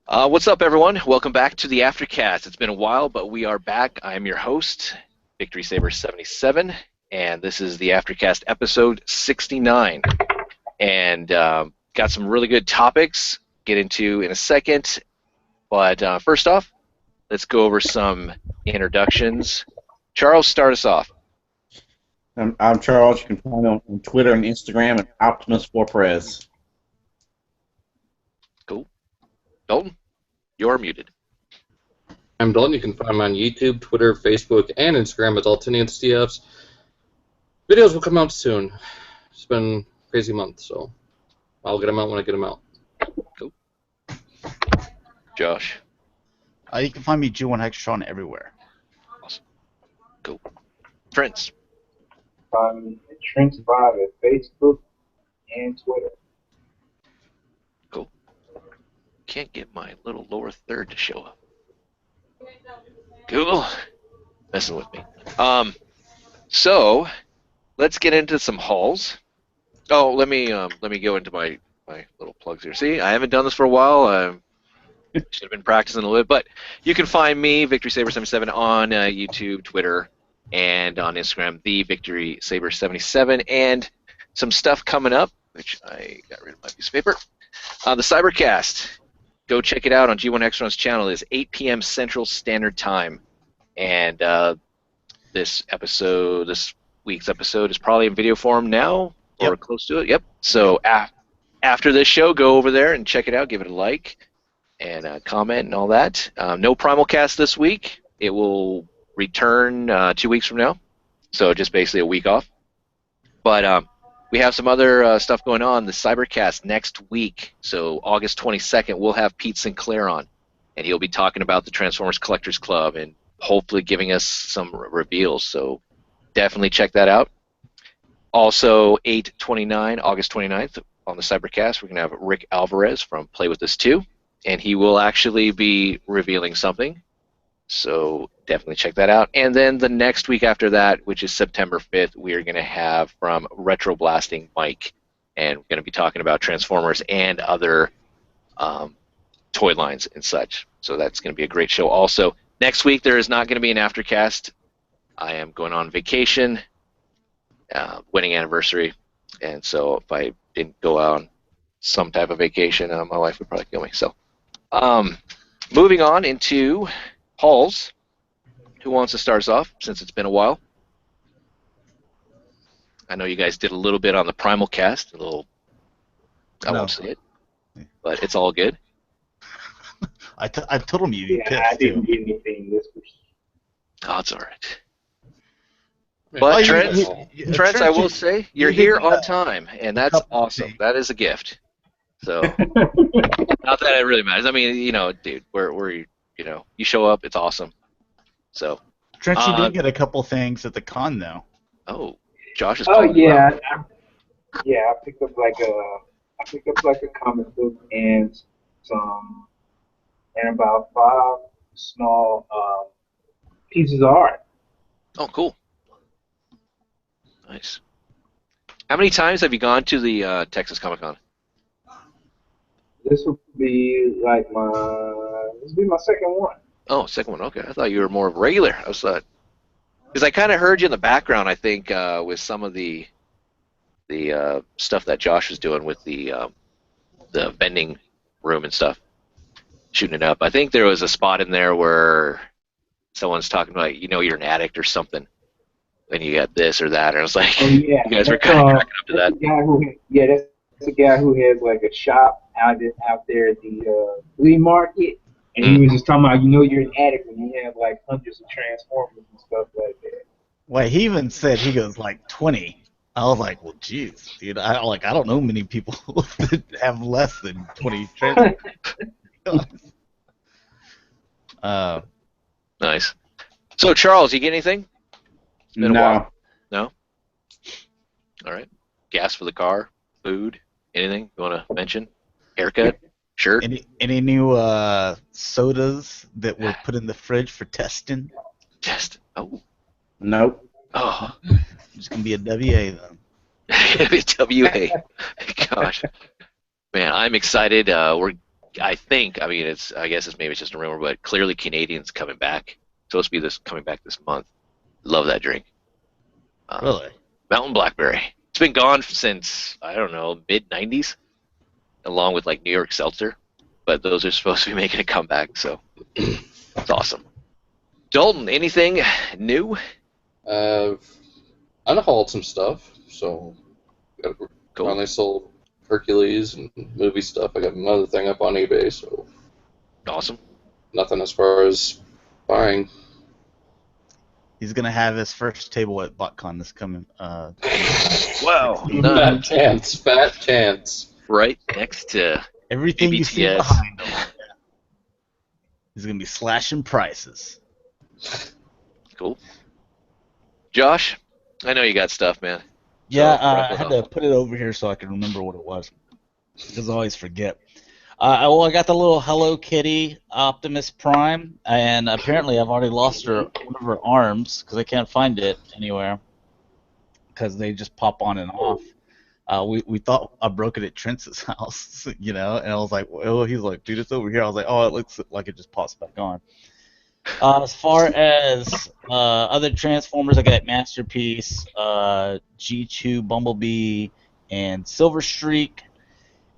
What's up, everyone? Welcome back to the Aftercast. It's been a while, but we are back. I am your host, Victory Saber 77, and this is the Aftercast episode 69. And got some really good topics get into in a second. But first off, let's go over some introductions. Charles, start us off. I'm Charles. You can find me on Twitter and Instagram at Optimus4Prez. Cool. Dalton, you're muted. I'm Dalton. You can find me on YouTube, Twitter, Facebook, and Instagram at DaltoniansDFs. Videos will come out soon. It's been a crazy month, so I'll get them out when I get them out. Cool. Josh. You can find me G1 Hexatron everywhere. Awesome. Cool. Prince. Find me at Trent Survive at Facebook and Twitter. Cool. Can't get my little lower third to show up. Google, messing with me. So let's get into some hauls. Oh, let me go into my little plugs here. See, I haven't done this for a while. I should have been practicing a little bit, but you can find me, Victory Saber 77, on YouTube, Twitter, and on Instagram, the Victory Saber 77, and some stuff coming up, which I got rid of my piece of paper. The Cybercast. Go check it out on G1 Hexatron's channel. It is 8 p.m. Central Standard Time, and this week's episode is probably in video form now, or close to it. Yep. So after this show, go over there and check it out. Give it a like and comment and all that. No Primal Cast this week. It will return 2 weeks from now, so just basically a week off. But we have some other stuff going on. The Cybercast next week, so August 22nd, we'll have Pete Sinclair on, and he'll be talking about the Transformers Collectors Club and hopefully giving us some reveals. So definitely check that out. Also, August 29th, on the Cybercast, we're going to have Rick Alvarez from Play With Us 2, and he will actually be revealing something. So definitely check that out. And then the next week after that, which is September 5th, we are going to have from Retro Blasting Mike, and we're going to be talking about Transformers and other toy lines and such. So that's going to be a great show. Also, next week there is not going to be an Aftercast. I am going on vacation, wedding anniversary, and so if I didn't go on some type of vacation, my wife would probably kill me. So moving on into hauls. Who wants to start us off, since it's been a while? I know you guys did a little bit on the Primal Cast, I won't say it, but it's all good. I told him you'd be pissed, I didn't too. get anything this week. Oh, it's all right. But Trent, I will say, you're here on time, and that's awesome. That is a gift. So, not that it really matters. I mean, dude, we're you show up, it's awesome. So. Trent, you did get a couple things at the con, though. Oh, Josh is. Oh yeah, I picked up like a comic book and about 5 small pieces of art. Oh, cool. Nice. How many times have you gone to the Texas Comic Con? This will be my second one. Oh, second one. Okay, I thought you were more of a regular. I was because I kind of heard you in the background. I think with some of the stuff that Josh was doing with the vending room and stuff, shooting it up. I think there was a spot in there where someone's talking about, you're an addict or something, and you got this or that, and I was like, Oh yeah, you guys were kind of cracking up to that. That's the guy who has like a shop out there at the flea market. And he was just talking about, you're an addict when you have like hundreds of Transformers and stuff like that. Well, he even said he goes like 20. I was like, well, geez, dude, I don't know many people that have less than 20 Transformers. Nice. So, Charles, you get anything? It's been a while. No? All right. Gas for the car? Food? Anything you want to mention? Haircut? Shirt? Any new sodas that were put in the fridge for testing? Test. Oh. Nope. Oh. It's going to be a WA, then. WA. Gosh. Man, I'm excited. We're I think, I mean, I guess maybe it's just a rumor, but clearly Canadian's coming back. Supposed to be coming back this month. Love that drink. Really? Mountain Blackberry. It's been gone since, I don't know, mid '90s, along with like New York Seltzer. But those are supposed to be making a comeback, so it's awesome. Dalton, anything new? Unhauled some stuff, so Cool. finally sold Hercules and movie stuff. I got another thing up on eBay, so Awesome. nothing as far as buying. He's gonna have his first table at BotCon this coming. Wow. Fat chance. Right next to Everything you see BTS. behind him. He's gonna be slashing prices. Cool. Josh, I know you got stuff, man. Yeah, So, wrap I it had up. to put it over here so I can remember what it was. Because I always forget. Well, I got the little Hello Kitty Optimus Prime, and apparently I've already lost one of her arms because I can't find it anywhere because they just pop on and off. We thought I broke it at Trent's house, and I was like, well, he's like, dude, it's over here. I was like, oh, it looks like it just pops back on. As far as other Transformers, I got Masterpiece, G2, Bumblebee, and Silver Streak.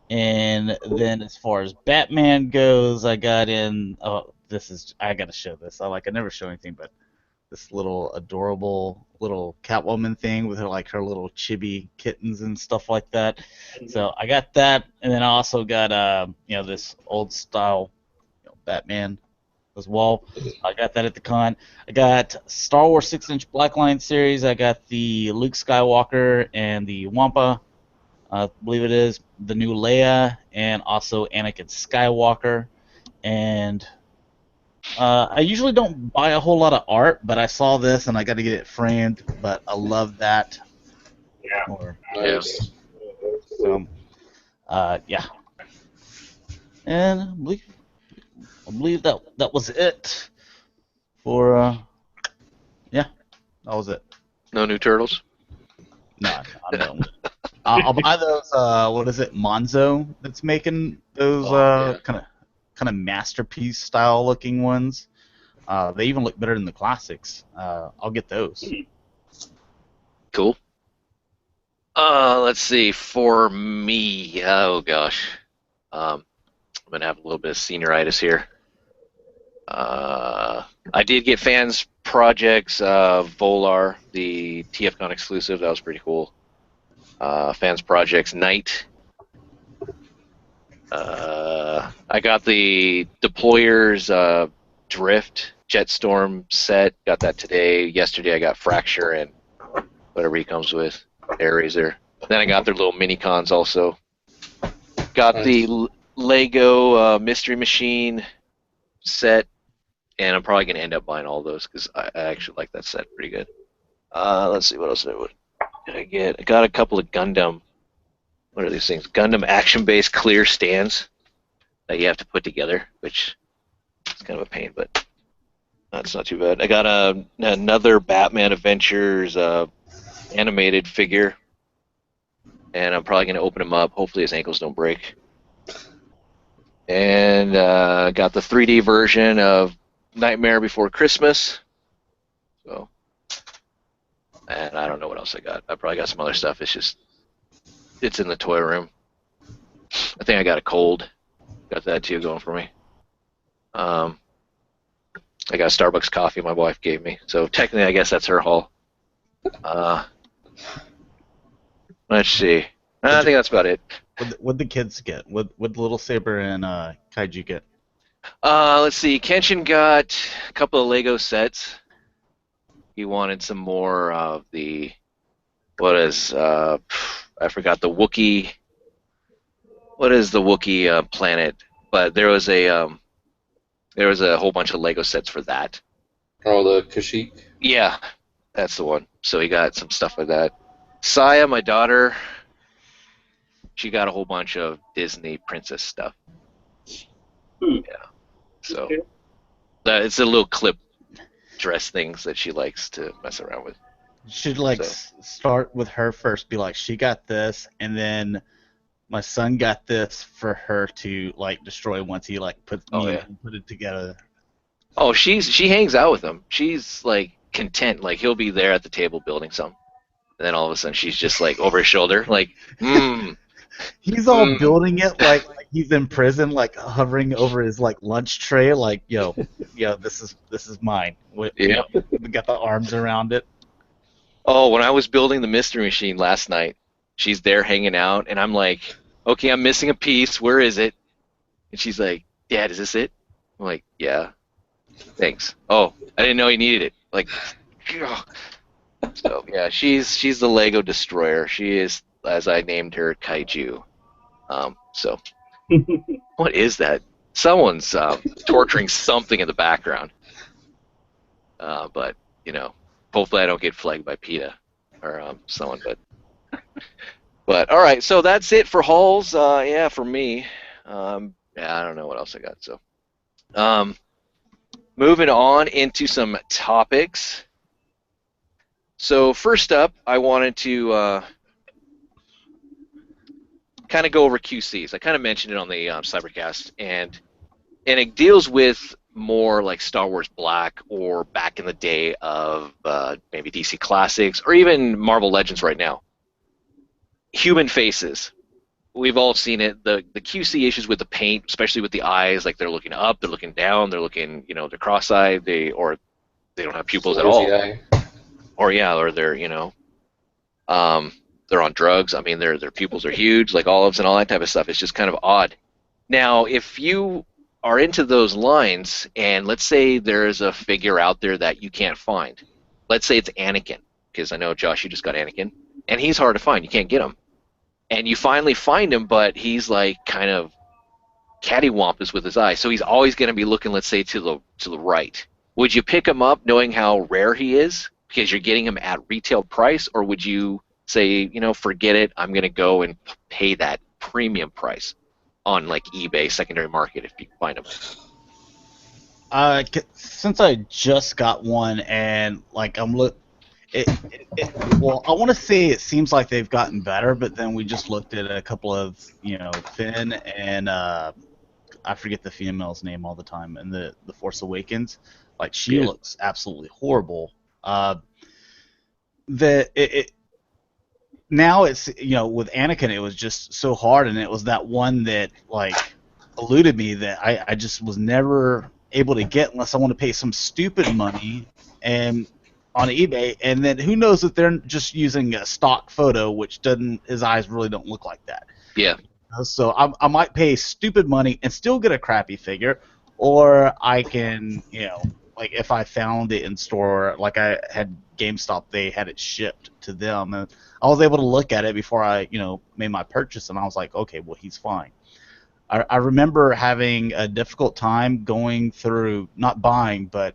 And then as far as Batman goes, I got in. Oh, I gotta show this. I never show anything, but this little adorable little Catwoman thing with her little chibi kittens and stuff like that. So I got that, and then I also got this old style Batman as well. I got that at the con. I got Star Wars 6-inch Blackline series. I got the Luke Skywalker and the Wampa. I believe it is the new Leia, and also Anakin Skywalker. And I usually don't buy a whole lot of art, but I saw this and I got to get it framed. But I love that. Yeah. Nice. So, yeah. And I believe that was it for. Yeah, that was it. No new turtles? No, I don't. I'll buy those. What is it, Monzo? That's making those Yeah. kind of masterpiece style looking ones. They even look better than the classics. I'll get those. Cool. Let's see. For me, oh gosh, I'm gonna have a little bit of senioritis here. I did get Fans Projects Volar, the TFCon exclusive. That was pretty cool. Fans Projects Night. I got the Deployers Drift Jetstorm set. Got that today. Yesterday I got Fracture and whatever he comes with, Air Razor. Then I got their little mini cons also. Got the Lego Mystery Machine set, and I'm probably going to end up buying all those because I actually like that set pretty good. Let's see, what else did I get? I got a couple of Gundam. What are these things? Gundam action-based clear stands that you have to put together, which is kind of a pain, but that's not too bad. I got another Batman Adventures animated figure, and I'm probably going to open him up. Hopefully his ankles don't break. And got the 3D version of Nightmare Before Christmas. So, and I don't know what else I got. I probably got some other stuff. It's in the toy room. I think I got a cold. Got that too going for me. I got Starbucks coffee my wife gave me. So technically, I guess that's her haul. Let's see. I think that's about it. What'd the kids get? What Little Saber and Kaiju get? Let's see. Kenshin got a couple of Lego sets. He wanted some more of the I forgot the Wookiee. What is the Wookiee planet? But there was a whole bunch of Lego sets for that. Oh, the Kashyyyk. Yeah, that's the one. So he got some stuff like that. Saya, my daughter, she got a whole bunch of Disney princess stuff. Yeah. So it's a little clip dress things that she likes to mess around with. You should start with her first. Be like, she got this, and then My son got this for her to like destroy once he like put Oh me and yeah. him put it together. Oh, she hangs out with him. She's like content. Like he'll be there at the table building some, and then all of a sudden she's just like over his shoulder, like, He's all mm. building it like he's in prison, like hovering over his like lunch tray, like yo, this is mine. Yeah. We got the arms around it. Oh, when I was building the mystery machine last night, she's there hanging out, and I'm like, okay, I'm missing a piece. Where is it? And she's like, Dad, is this it? I'm like, yeah, thanks. Oh, I didn't know you needed it. Like, so yeah, she's the Lego destroyer. She is, as I named her, Kaiju. So what is that? Someone's torturing something in the background. But hopefully I don't get flagged by PETA or someone. But all right, so that's it for hauls. Yeah, for me. Yeah, I don't know what else I got. So, um, moving on into some topics. So first up, I wanted to kind of go over QCs. I kind of mentioned it on the Cybercast, and it deals with more like Star Wars Black or back in the day of maybe DC Classics or even Marvel Legends right now. Human faces. We've all seen it. The QC issues with the paint, especially with the eyes, like they're looking up, they're looking down, they're looking, they're cross-eyed, or they don't have pupils at all, Lazy eye. or yeah, or um, they're on drugs. I mean, their pupils are huge, like olives and all that type of stuff. It's just kind of odd. Now, if you are into those lines, and let's say there is a figure out there that you can't find, let's say it's Anakin, because I know Josh, you just got Anakin, and he's hard to find. You can't get him. And you finally find him, but he's like kind of cattywampus with his eyes, so he's always going to be looking, let's say, to the right. Would you pick him up knowing how rare he is because you're getting him at retail price, or would you say, forget it, I'm going to go and pay that premium price on like eBay, secondary market, if you can find him? Since I just got one and like well, I want to say it seems like they've gotten better, but then we just looked at a couple of Finn and I forget the female's name all the time, and the Force Awakens, like she Yeah. looks absolutely horrible. The it Now it's with Anakin it was just so hard, and it was that one that like eluded me that I just was never able to get unless I want to pay some stupid money and on eBay, and then who knows if they're just using a stock photo, which doesn't, his eyes really don't look like that. Yeah. So I might pay stupid money and still get a crappy figure, or I can, like if I found it in store, like I had GameStop, they had it shipped to them, and I was able to look at it before I, made my purchase, and I was like, okay, well, he's fine. I remember having a difficult time going through, not buying, but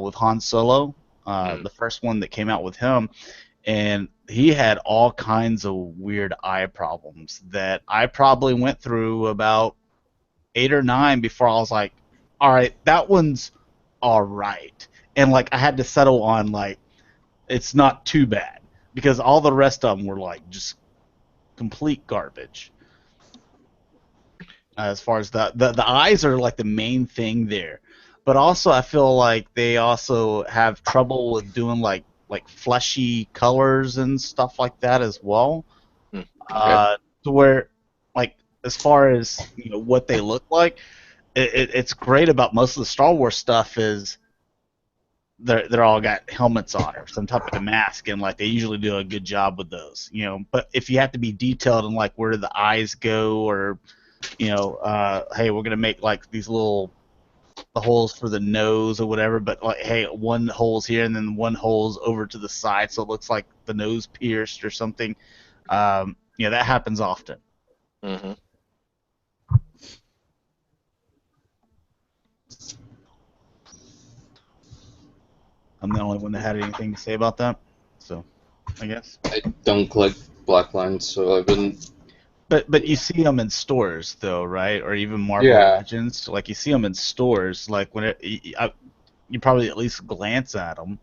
with Han Solo, the first one that came out with him, and he had all kinds of weird eye problems that I probably went through about 8 or 9 before I was like, all right, that one's all right. And like I had to settle on like it's not too bad because all the rest of them were like just complete garbage. As far as the eyes are like the main thing there, but also I feel like they also have trouble with doing like fleshy colors and stuff like that as well. Okay. To where like as far as what they look like, it's great about most of the Star Wars stuff is they're all got helmets on or some type of mask, and like they usually do a good job with those, But if you have to be detailed in like where the eyes go, or hey, we're gonna make like these the holes for the nose or whatever, but like hey, one hole's here and then one hole's over to the side, so it looks like the nose pierced or something. That happens often. Mm-hmm. I'm the only one that had anything to say about that, so I guess. I don't collect black lines, so I've been. But you see them in stores though, right? Or even Marvel Legends, like you see them in stores, like when you probably at least glance at them.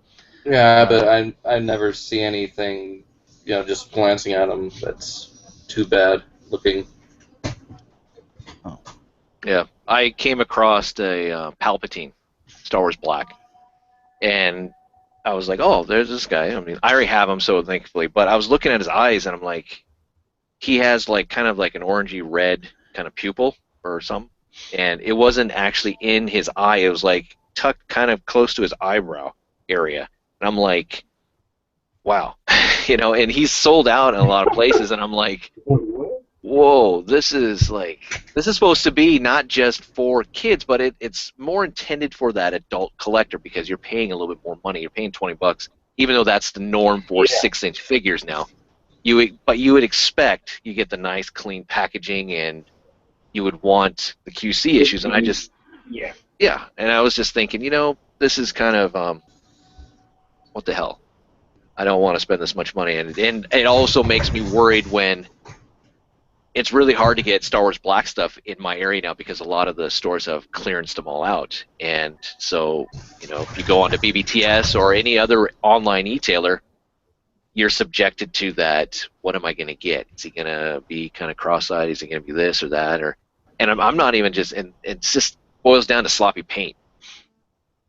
Yeah, but I never see anything, just glancing at them. That's too bad. looking. Yeah, I came across a Palpatine, Star Wars Black, and I was like, oh, there's this guy. I mean, I already have him, so thankfully. But I was looking at his eyes, and I'm like, he has like kind of like an orangey red kind of pupil or something, and it wasn't actually in his eye. It was like tucked kind of close to his eyebrow area, and I'm like, wow, And he's sold out in a lot of places, and I'm like, whoa, this is supposed to be not just for kids, but it's more intended for that adult collector because you're paying a little bit more money. You're paying $20, even though that's the norm for 6-inch figures now. But you would expect you get the nice, clean packaging, and you would want the QC issues. And and I was just thinking, this is kind of what the hell? I don't want to spend this much money, and it also makes me worried when it's really hard to get Star Wars Black stuff in my area now because a lot of the stores have clearanced them all out. And so, if you go onto BBTS or any other online e-tailer, you're subjected to that. What am I going to get? Is he going to be kind of cross-eyed? Is he going to be this or that? And I'm not even just, and it just boils down to sloppy paint.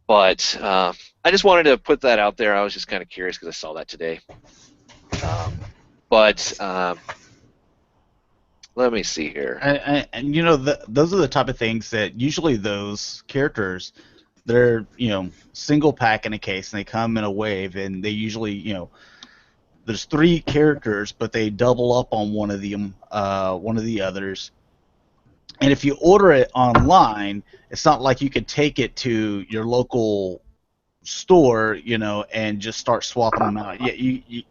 But I just wanted to put that out there. I was just kind of curious because I saw that today. Let me see here. And those are the type of things that usually those characters, they're single pack in a case, and they come in a wave, and they usually there's 3 characters, but they double up on one of the others. And if you order it online, it's not like you could take it to your local store, and just start swapping them out. Yeah,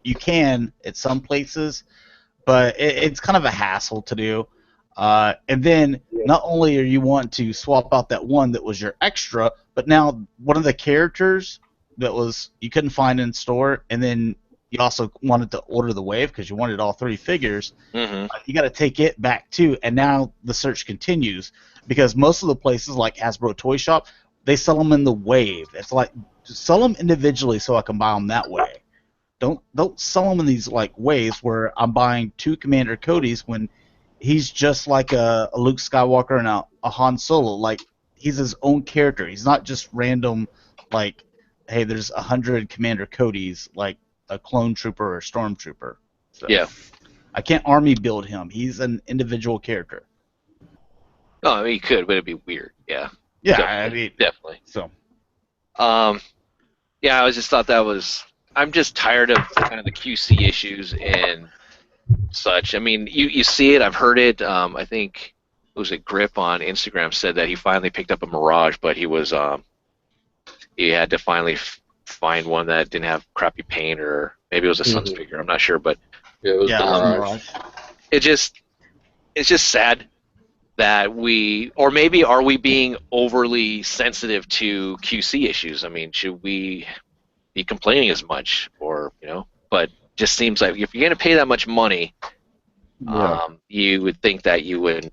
you can at some places, but it's kind of a hassle to do. And then not only are you want to swap out that one that was your extra, but now one of the characters that was you couldn't find in store, and then you also wanted to order the wave because you wanted all 3 figures. Mm-hmm. You got to take it back too, and now the search continues because most of the places like Hasbro Toy Shop, they sell them in the wave. It's like just sell them individually so I can buy them that way. Don't sell them in these like ways where I'm buying 2 Commander Codys when he's just like a Luke Skywalker and a Han Solo. Like he's his own character. He's not just random like, hey, there's 100 Commander Codys like a clone trooper or a stormtrooper. So Yeah. I can't army build him. He's an individual character. Oh, I mean, you could, but it'd be weird. Yeah. Yeah, Definitely. Definitely. So. Yeah, I just thought that was. I'm just tired of kind of the QC issues and such. I mean, you see it. I've heard it. I think it was a Grip on Instagram said that he finally picked up a Mirage, but he had to finally find one that didn't have crappy paint, or maybe it was a Suns figure. I'm not sure, but it was the Mirage. It's just sad that or maybe are we being overly sensitive to QC issues? I mean, should we be complaining as much, or but just seems like if you're going to pay that much money, you would think that you would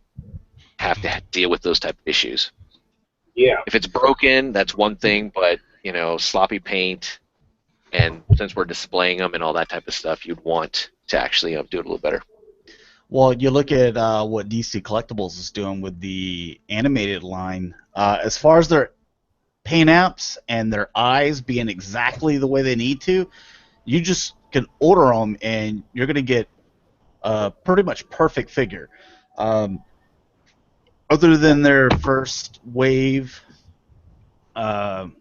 have to deal with those type of issues. Yeah. If it's broken, that's one thing, but sloppy paint, and since we're displaying them and all that type of stuff, you'd want to actually do it a little better. Well, you look at what DC Collectibles is doing with the animated line. As far as their paint apps and their eyes being exactly the way they need to, you just can order them and you're going to get a pretty much perfect figure. Other than their first wave, I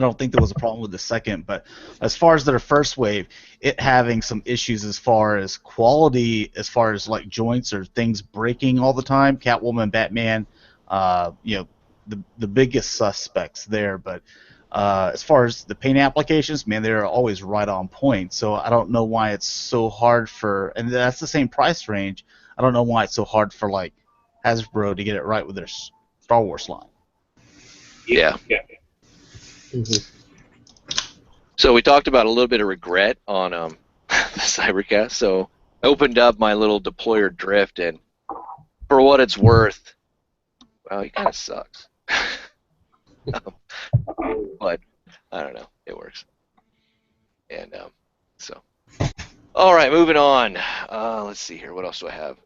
don't think there was a problem with the second, but as far as their first wave, it having some issues as far as quality, as far as like joints or things breaking all the time. Catwoman, Batman, the biggest suspects there. But as far as the paint applications, man, they're always right on point. So I don't know why it's so hard and that's the same price range. I don't know why it's so hard for like Hasbro to get it right with their Star Wars line. Yeah. So we talked about a little bit of regret on the Cybercast. So I opened up my little deployer drift, and for what it's worth, well, he kind of sucks. But I don't know, it works. And All right, moving on. Let's see here. What else do I have?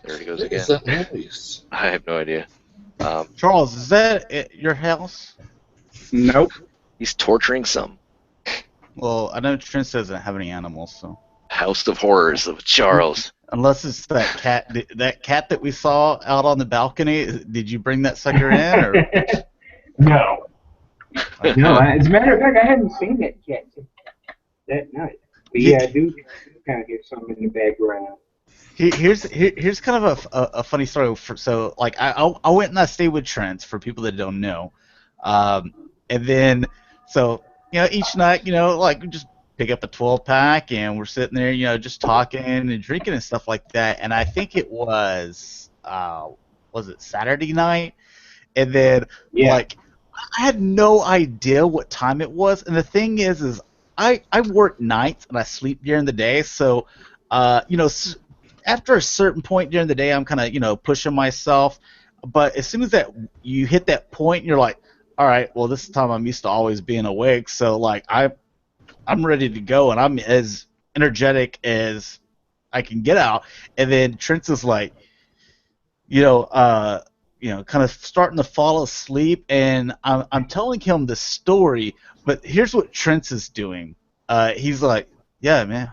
There he goes What again. is that noise? I have no idea. Charles, is that at your house? Nope. He's torturing some Well, I know Trent doesn't have any animals, so House of Horrors of Charles. unless it's that cat, that we saw out on the balcony. Did you bring that sucker in, or No. No. As a matter of fact, I haven't seen that cat since that night. But yeah, I do kind of get something in the background. here's kind of a funny story. So like I went and I stayed with Trent for people that don't know, and then so each night like we just pick up a 12-pack and we're sitting there just talking and drinking and stuff like that. And I think it was it Saturday night, and then Yeah. like I had no idea what time it was. And the thing is I work nights and I sleep during the day, so after a certain point during the day, I'm kind of pushing myself. But as soon as you hit that point, you're like, all right, well, this time I'm used to always being awake, so like I'm ready to go, and I'm as energetic as I can get out. And then Trent's is like, kind of starting to fall asleep, and I'm telling him the story, but here's what Trent's is doing. He's like, yeah, man.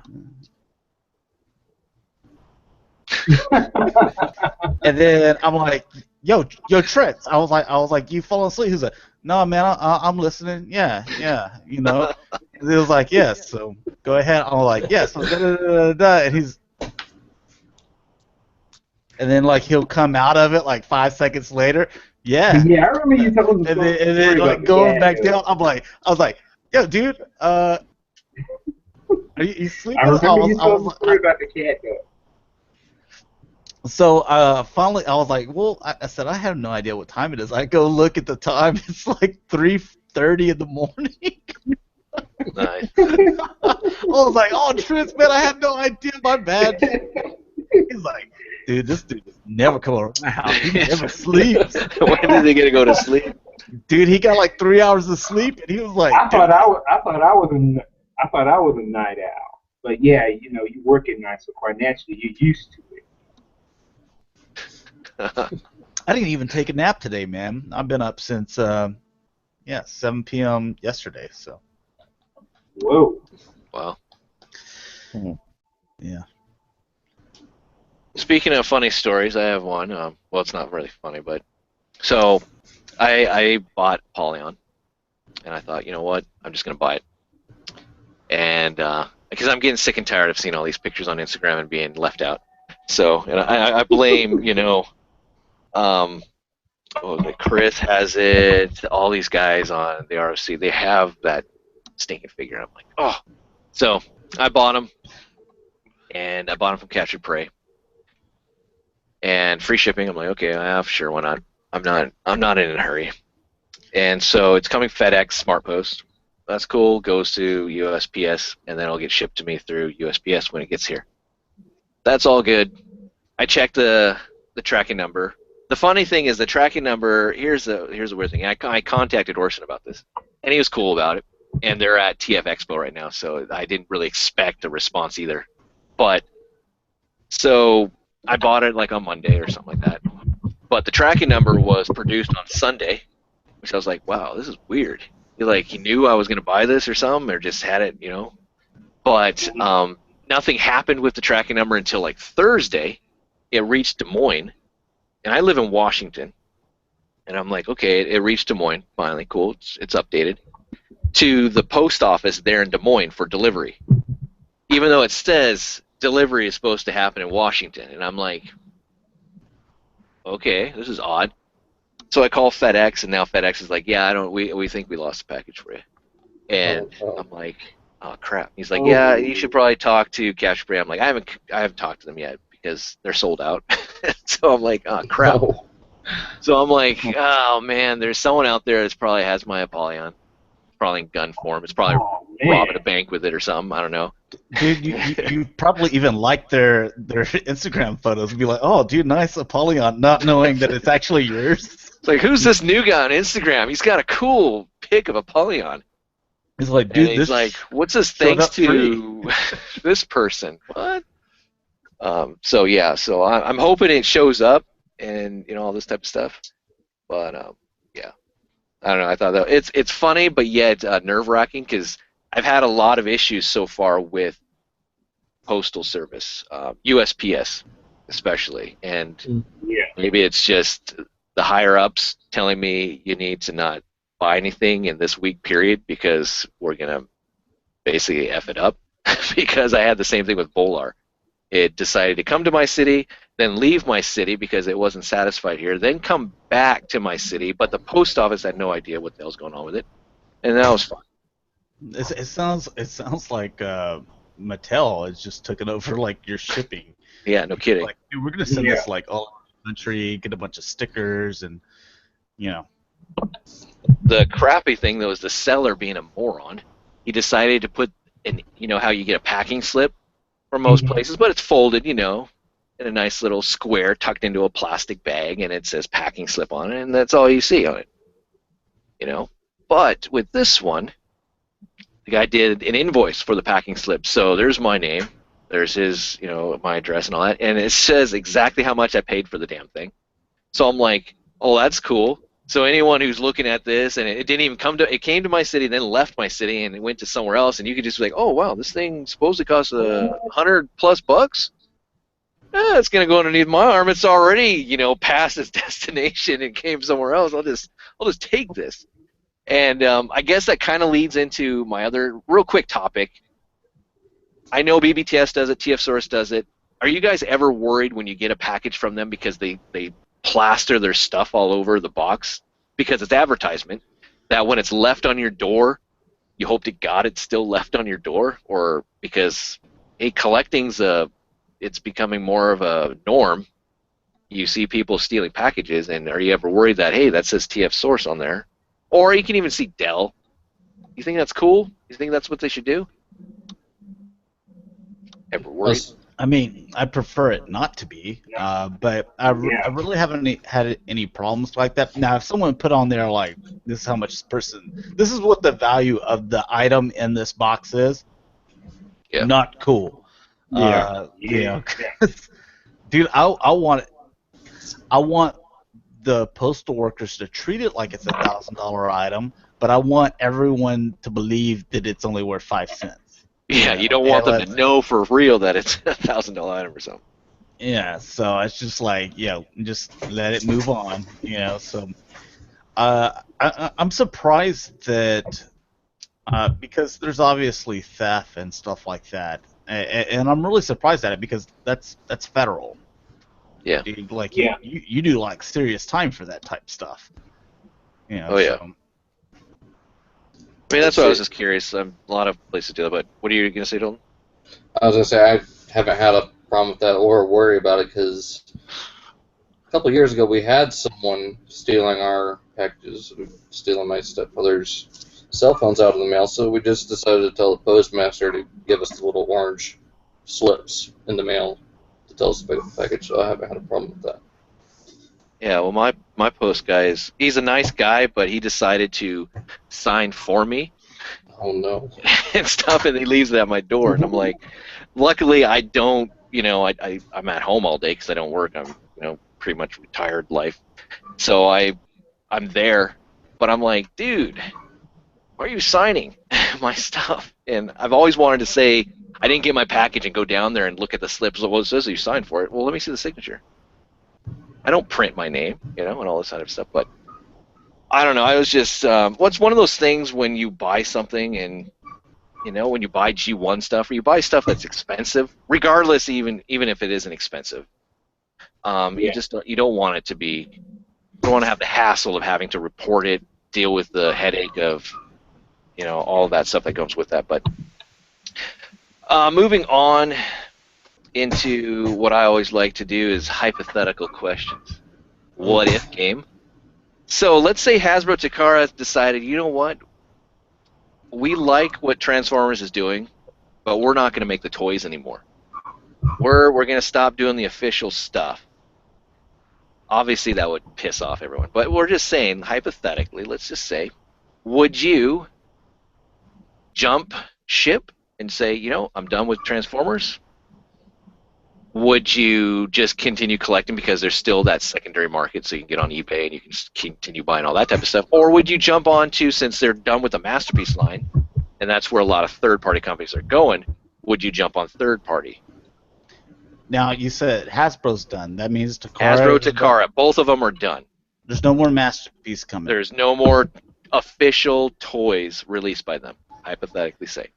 And then I'm like, yo, Trent. I was like, you falling asleep? He's like, no, man, I'm listening. Yeah. And he was like, yes. So go ahead. I'm like, yes. So and then like he'll come out of it like 5 seconds later. Yeah. Yeah, I remember you telling the And story. then like about the going cat, back though. down. I was like, yo, dude. Are you sleeping? I remember you I telling the was, story about the cat, though. So finally, I was like, well, I said, I have no idea what time it is. I go look at the time. It's like 3:30 in the morning. Nice. I was like, oh, Tris, man, I had no idea. My bad. He's like, dude, this dude never come around. He never sleeps. When is he gonna go to sleep? Dude, he got like 3 hours of sleep, and he was like, I thought I was a night owl. But yeah, you work at night, so quite naturally you're used to it. I didn't even take a nap today, man. I've been up since 7 p.m. yesterday. So. Whoa. Wow. Yeah. Speaking of funny stories, I have one. Well, it's not really funny, but so I bought Polygon, and I thought, you know what, I'm just gonna buy it, and because I'm getting sick and tired of seeing all these pictures on Instagram and being left out. So, and I blame, Chris has it. All these guys on the ROC, they have that stinking figure. I'm like, oh. So I bought them, and I bought them from Captured Prey, and free shipping. I'm like, okay, sure, why not? I'm not in a hurry. And so it's coming FedEx Smart Post. That's cool. Goes to USPS, and then it'll get shipped to me through USPS when it gets here. That's all good. I checked the tracking number. The funny thing is the tracking number. Here's the weird thing. I contacted Orson about this, and he was cool about it. And they're at TF Expo right now, so I didn't really expect a response either. But so I bought it like on Monday or something like that. But the tracking number was produced on Sunday, which I was like, wow, this is weird. He knew I was going to buy this or something, or just had it, But nothing happened with the tracking number until like Thursday. It reached Des Moines, and I live in Washington. And I'm like, okay, it reached Des Moines, finally, cool, it's updated, to the post office there in Des Moines for delivery, even though it says delivery is supposed to happen in Washington. And I'm like, okay, this is odd. So I call FedEx, and now FedEx is like, yeah, we think we lost the package for you. And I'm like, oh crap. He's like, yeah, you should probably talk to Captured Prey. I'm like, I haven't talked to them yet because they're sold out. So I'm like, oh crap. No. So I'm like, oh man, there's someone out there that probably has my Apollyon. Probably in gun form. It's probably robbing a bank with it or something. I don't know. Dude, you probably even like their Instagram photos and be like, oh, dude, nice Apollyon, not knowing that it's actually yours. It's like, who's this new guy on Instagram? He's got a cool pic of Apollyon. It's like, And dude, he's this like, "What's this showed thanks up free. to this person?" What? So yeah, so I'm hoping it shows up and all this type of stuff. But yeah, I don't know. I thought that it's funny, but yet nerve-wracking because I've had a lot of issues so far with postal service, USPS especially, and Yeah. maybe it's just the higher ups telling me you need to not buy anything in this week period because we're gonna basically F it up. Because I had the same thing with Bolar. It decided to come to my city, then leave my city because it wasn't satisfied here, then come back to my city, but the post office had no idea what the hell's going on with it, and that was fun. It sounds like Mattel has just taken over like your shipping. Yeah, no kidding. Like, dude, we're gonna send Yeah. this like all over the country, get a bunch of stickers, and you know. The crappy thing though is the seller being a moron. He decided to put in, how you get a packing slip for most places, but it's folded, in a nice little square tucked into a plastic bag, and it says packing slip on it, and that's all you see on it. But with this one, the guy did an invoice for the packing slip. So there's my name, there's his, my address and all that, and it says exactly how much I paid for the damn thing. So I'm like, oh, that's cool. So anyone who's looking at this, and it didn't even it came to my city, then left my city, and it went to somewhere else, and you could just be like, oh wow, this thing supposedly costs $100+. It's gonna go underneath my arm. It's already, past its destination and came somewhere else. I'll just take this. And I guess that kind of leads into my other real quick topic. I know BBTS does it, TF does it. Are you guys ever worried when you get a package from them because they plaster their stuff all over the box because it's advertisement, that when it's left on your door, you hope to God it's still left on your door? Or because, hey, collecting's it's becoming more of a norm. You see people stealing packages, and are you ever worried that, hey, that says TF Source on there? Or you can even see Dell. You think that's cool? You think that's what they should do? Ever worried? I mean, I prefer it not to be, but I really haven't had any problems like that. Now, if someone put on there like, this is how much this is what the value of the item in this box is, Yeah. not cool. Yeah. Dude, I want the postal workers to treat it like it's $1,000 item, but I want everyone to believe that it's only worth 5 cents. Yeah, you don't want them to know for real that it's $1,000 item or something. Yeah, so it's just like, just let it move on, So, I'm surprised that because there's obviously theft and stuff like that, and I'm really surprised at it because that's federal. Yeah. Like you do like serious time for that type stuff. Oh yeah. So. I mean, that's what I was just curious. A lot of places do that, but what are you going to say, Dalton? I was going to say I haven't had a problem with that or worry about it because a couple of years ago we had someone stealing our packages, stealing my stepmother's cell phones out of the mail, so we just decided to tell the postmaster to give us the little orange slips in the mail to tell us about the package, so I haven't had a problem with that. Yeah, well, my post guy he's a nice guy, but he decided to sign for me. Oh no. And stuff, and he leaves it at my door, and I'm like, luckily I don't, I'm at home all day because I don't work. I'm, pretty much retired life, so I'm there, but I'm like, dude, why are you signing my stuff? And I've always wanted to say I didn't get my package and go down there and look at the slips. Well, it says you signed for it. Well, let me see the signature. I don't print my name, and all this kind of stuff. But I don't know. I was just, what's one of those things when you buy something and, when you buy G1 stuff or you buy stuff that's expensive, regardless, even if it isn't expensive, you don't want it to be, you don't want to have the hassle of having to report it, deal with the headache of, all that stuff that comes with that. But moving on into what I always like to do is hypothetical questions. What if game? So let's say Hasbro Takara decided, you know what? We like what Transformers is doing, but we're not going to make the toys anymore. We're going to stop doing the official stuff. Obviously, that would piss off everyone. But we're just saying, hypothetically, let's just say, would you jump ship and say, I'm done with Transformers? Would you just continue collecting because there's still that secondary market, so you can get on eBay and you can continue buying all that type of stuff? Or would you jump on to, since they're done with the Masterpiece line, and that's where a lot of third-party companies are going, would you jump on third-party? Now, you said Hasbro's done. That means Takara. Hasbro, Takara, both of them are done. There's no more Masterpiece coming. There's no more official toys released by them, hypothetically say.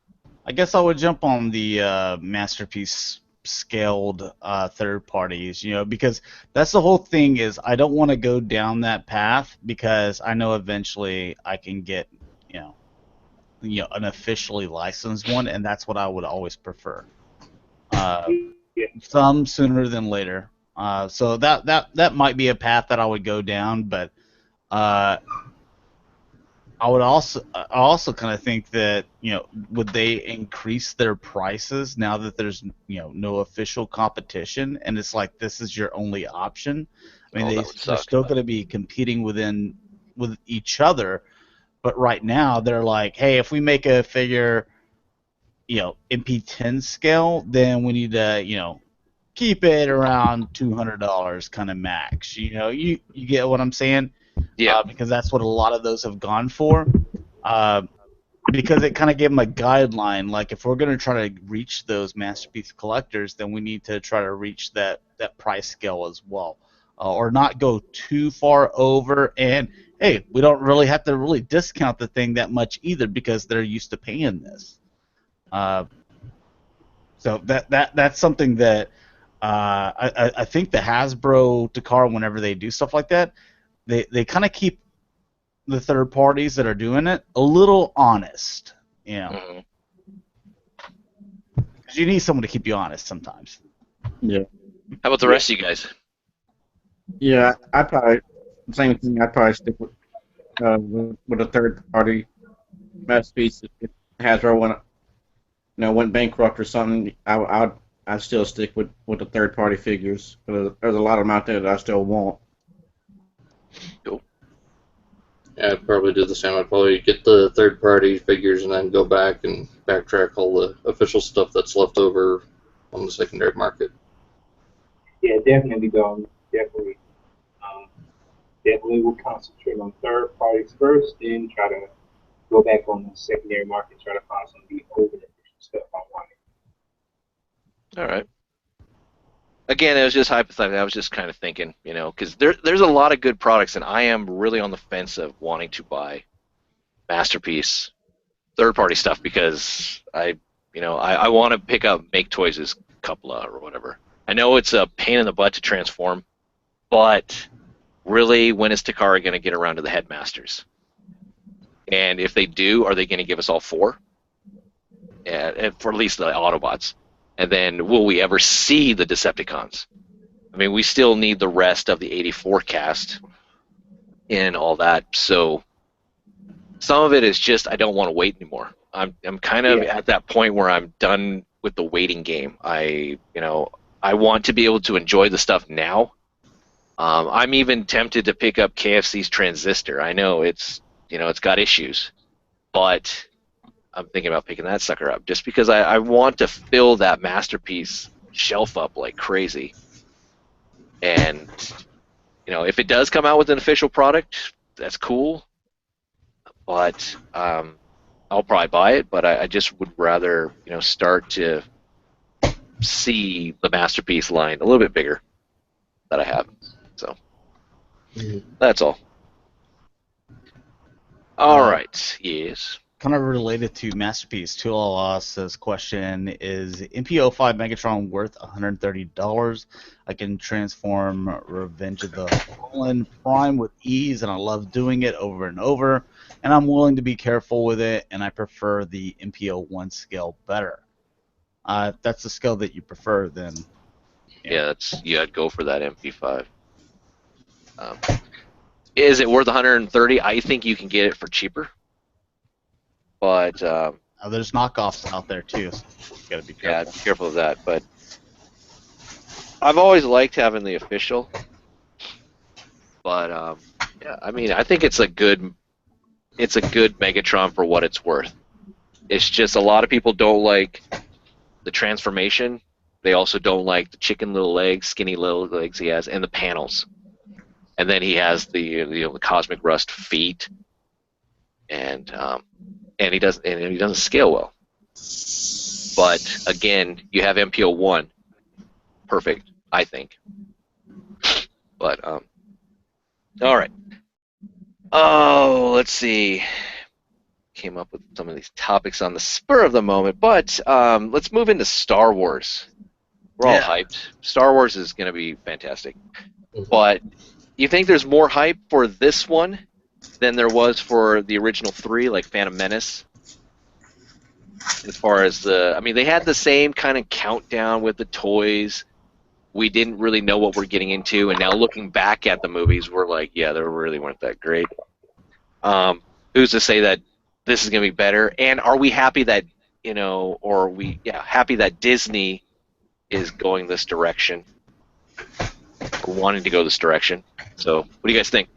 I guess I would jump on the Masterpiece scaled third parties, because that's the whole thing. Is I don't want to go down that path because I know eventually I can get an officially licensed one, and that's what I would always prefer. Some sooner than later. So that might be a path that I would go down, but I would also kind of think that would they increase their prices now that there's no official competition and it's like this is your only option? I mean, they're still going to be competing with each other, but right now they're like, hey, if we make a figure, MP10 scale, then we need to keep it around $200 kind of max. You get what I'm saying? Yeah. Because that's what a lot of those have gone for. Because it kind of gave them a guideline. Like, if we're going to try to reach those Masterpiece collectors, then we need to try to reach that price scale as well. Or not go too far over. And, hey, we don't really have to really discount the thing that much either because they're used to paying this. So that's something that I think the Hasbro, Takara, whenever they do stuff like that, they kind of keep the third parties that are doing it a little honest, because you need someone to keep you honest sometimes. Yeah. How about the rest of you guys? Yeah, I'd probably same thing. I'd probably stick with a third party Masterpiece. If Hasbro went bankrupt or something, I'd still stick with the third party figures. There's a lot of them out there that I still want. Cool. Yeah, I'd probably do the same. I'd probably get the third-party figures and then go back and backtrack all the official stuff that's left over on the secondary market. Yeah, definitely, though. Definitely will concentrate on third parties first, then try to go back on the secondary market, try to find some of the older stuff I wanted. All right. Again, it was just hypothetical. I was just kind of thinking, because there's a lot of good products, and I am really on the fence of wanting to buy Masterpiece third-party stuff because I want to pick up Make Toys' Coupla or whatever. I know it's a pain in the butt to transform, but really, when is Takara going to get around to the Headmasters? And if they do, are they going to give us all four? Yeah, for at least the Autobots. And then, will we ever see the Decepticons? I mean, we still need the rest of the 84 cast and all that. So, some of it is just I don't want to wait anymore. I'm kind of at that point where I'm done with the waiting game. I want to be able to enjoy the stuff now. I'm even tempted to pick up KFC's Transistor. I know it's got issues, but I'm thinking about picking that sucker up just because I want to fill that Masterpiece shelf up like crazy. And, if it does come out with an official product, that's cool. But I'll probably buy it, but I just would rather, start to see the Masterpiece line a little bit bigger that I have. So, that's all. All right, yes. Kind of related to Masterpiece, Says question is MP05 Megatron worth $130? I can transform Revenge of the Fallen Prime with ease, and I love doing it over and over. And I'm willing to be careful with it, and I prefer the MP01 scale better. If that's the scale that you prefer, then yeah, I'd go for that MP5. Is it worth $130? I think you can get it for cheaper. But there's knockoffs out there too, so you gotta be careful. Yeah, be careful of that. But I've always liked having the official. But yeah, I mean, I think it's a good Megatron for what it's worth. It's just a lot of people don't like the transformation. They also don't like the chicken little legs, skinny little legs he has, and the panels. And then he has the cosmic rust feet, and he doesn't scale well. But again, you have MPO1, perfect, I think. But all right. Oh, let's see. Came up with some of these topics on the spur of the moment, but let's move into Star Wars. We're all hyped. Star Wars is going to be fantastic. But you think there's more hype for this one than there was for the original three, like Phantom Menace? As far as they had the same kind of countdown with the toys. We didn't really know what we're getting into, and now looking back at the movies, we're like, yeah, they really weren't that great. Who's to say that this is going to be better? And are we happy that, happy that Disney is going this direction, or wanting to go this direction? So, what do you guys think?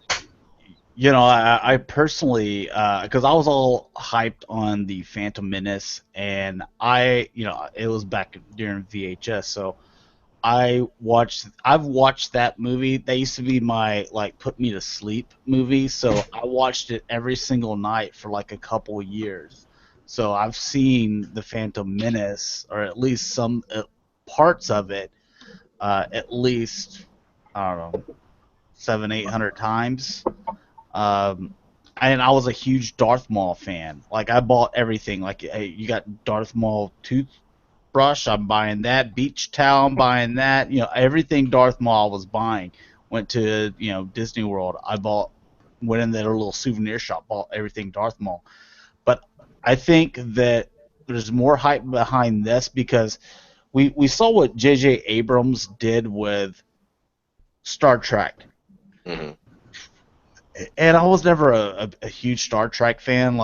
I personally, because I was all hyped on the Phantom Menace, and it was back during VHS, so I've watched that movie. That used to be my put me to sleep movie, so I watched it every single night for like a couple years. So I've seen the Phantom Menace, or at least some parts of it, at least I don't know, 700-800 times. And I was a huge Darth Maul fan. Like I bought everything. Like, hey, you got Darth Maul toothbrush, I'm buying that. Beach towel, I'm buying that. Everything Darth Maul was buying. Went to Disney World. Went in their little souvenir shop, bought everything Darth Maul. But I think that there's more hype behind this because we saw what J.J. Abrams did with Star Trek. Mm-hmm. And I was never a huge Star Trek fan.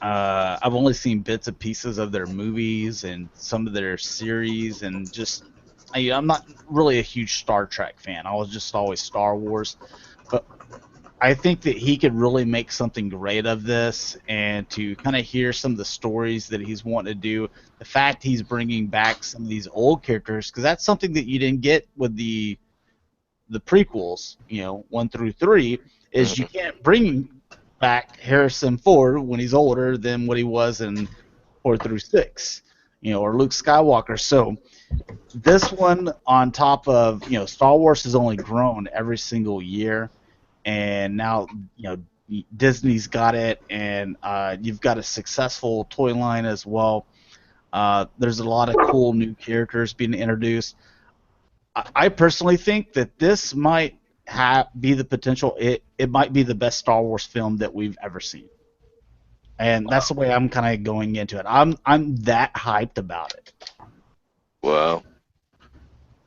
I've only seen bits and pieces of their movies and some of their series, and I'm not really a huge Star Trek fan. I was just always Star Wars. But I think that he could really make something great of this, and to kind of hear some of the stories that he's wanting to do. The fact he's bringing back some of these old characters, because that's something that you didn't get with the prequels, 1 through 3, is you can't bring back Harrison Ford when he's older than what he was in 4 through 6, or Luke Skywalker. So this one, on top of, Star Wars has only grown every single year, and now, Disney's got it, and you've got a successful toy line as well. There's a lot of cool new characters being introduced. I personally think that this might be the potential. It might be the best Star Wars film that we've ever seen, and that's the way I'm kind of going into it. I'm that hyped about it. Well,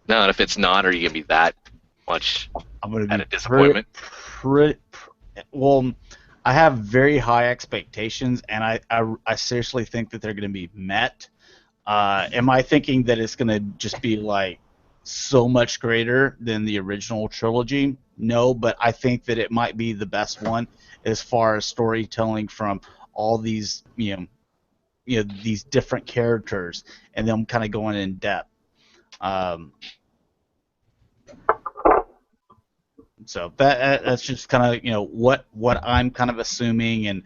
no, and if it's not, are you gonna be that much I'm gonna at be a disappointment? Well, I have very high expectations, and I seriously think that they're going to be met. Am I thinking that it's going to just be like so much greater than the original trilogy? No, but I think that it might be the best one as far as storytelling from all these these different characters and them kind of going in depth. So that's just kind of what I'm kind of assuming, and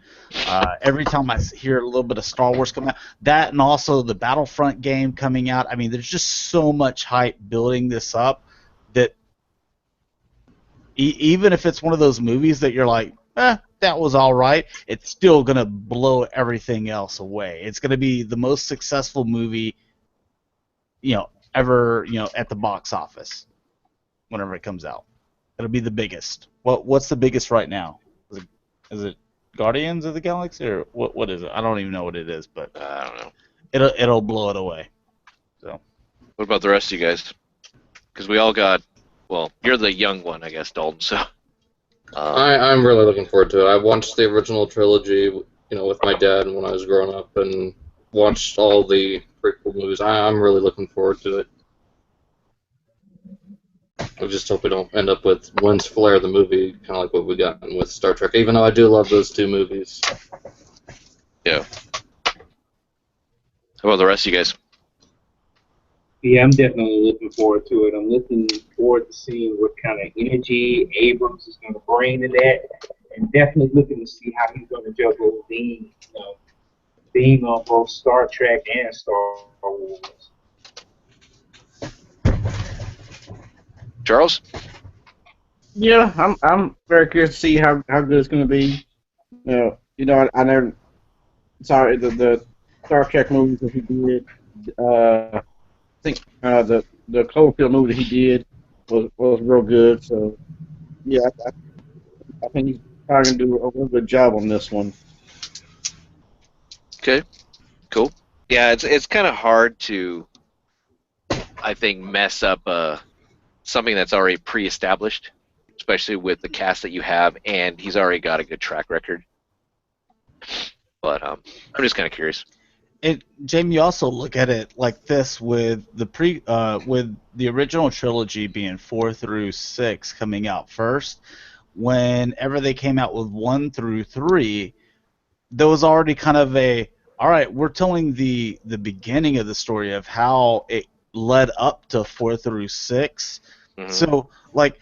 every time I hear a little bit of Star Wars coming out, that and also the Battlefront game coming out, I mean, there's just so much hype building this up that even if it's one of those movies that you're like, that was all right, it's still gonna blow everything else away. It's gonna be the most successful movie, ever, at the box office whenever it comes out. It'll be the biggest. What's the biggest right now? Is it Guardians of the Galaxy, or what is it? I don't even know what it is, but I don't know. It'll blow it away. So. What about the rest of you guys? Because we all got. Well, you're the young one, I guess, Dalton. So. I'm really looking forward to it. I watched the original trilogy, with my dad when I was growing up, and watched all the prequel movies. I'm really looking forward to it. I just hope we don't end up with Lens Flare, the movie, kind of like what we got with Star Trek, even though I do love those two movies. Yeah. How about the rest of you guys? Yeah, I'm definitely looking forward to it. I'm looking forward to seeing what kind of energy Abrams is going to bring to that, and definitely looking to see how he's going to juggle being on both Star Trek and Star Wars. Charles? Yeah, I'm very curious to see how good it's going to be. I never saw the Star Trek movies that he did. I think the Cloverfield movie that he did was real good. So yeah, I think he's probably going to do a real good job on this one. Okay, cool. Yeah, it's kind of hard to, I think, mess up something that's already pre-established, especially with the cast that you have, and he's already got a good track record. But I'm just kind of curious. And Jamie, you also look at it like this with with the original trilogy being 4 through 6 coming out first. Whenever they came out with 1 through 3, there was already kind of all right, we're telling the beginning of the story of how it led up to 4 through 6. Mhm. So like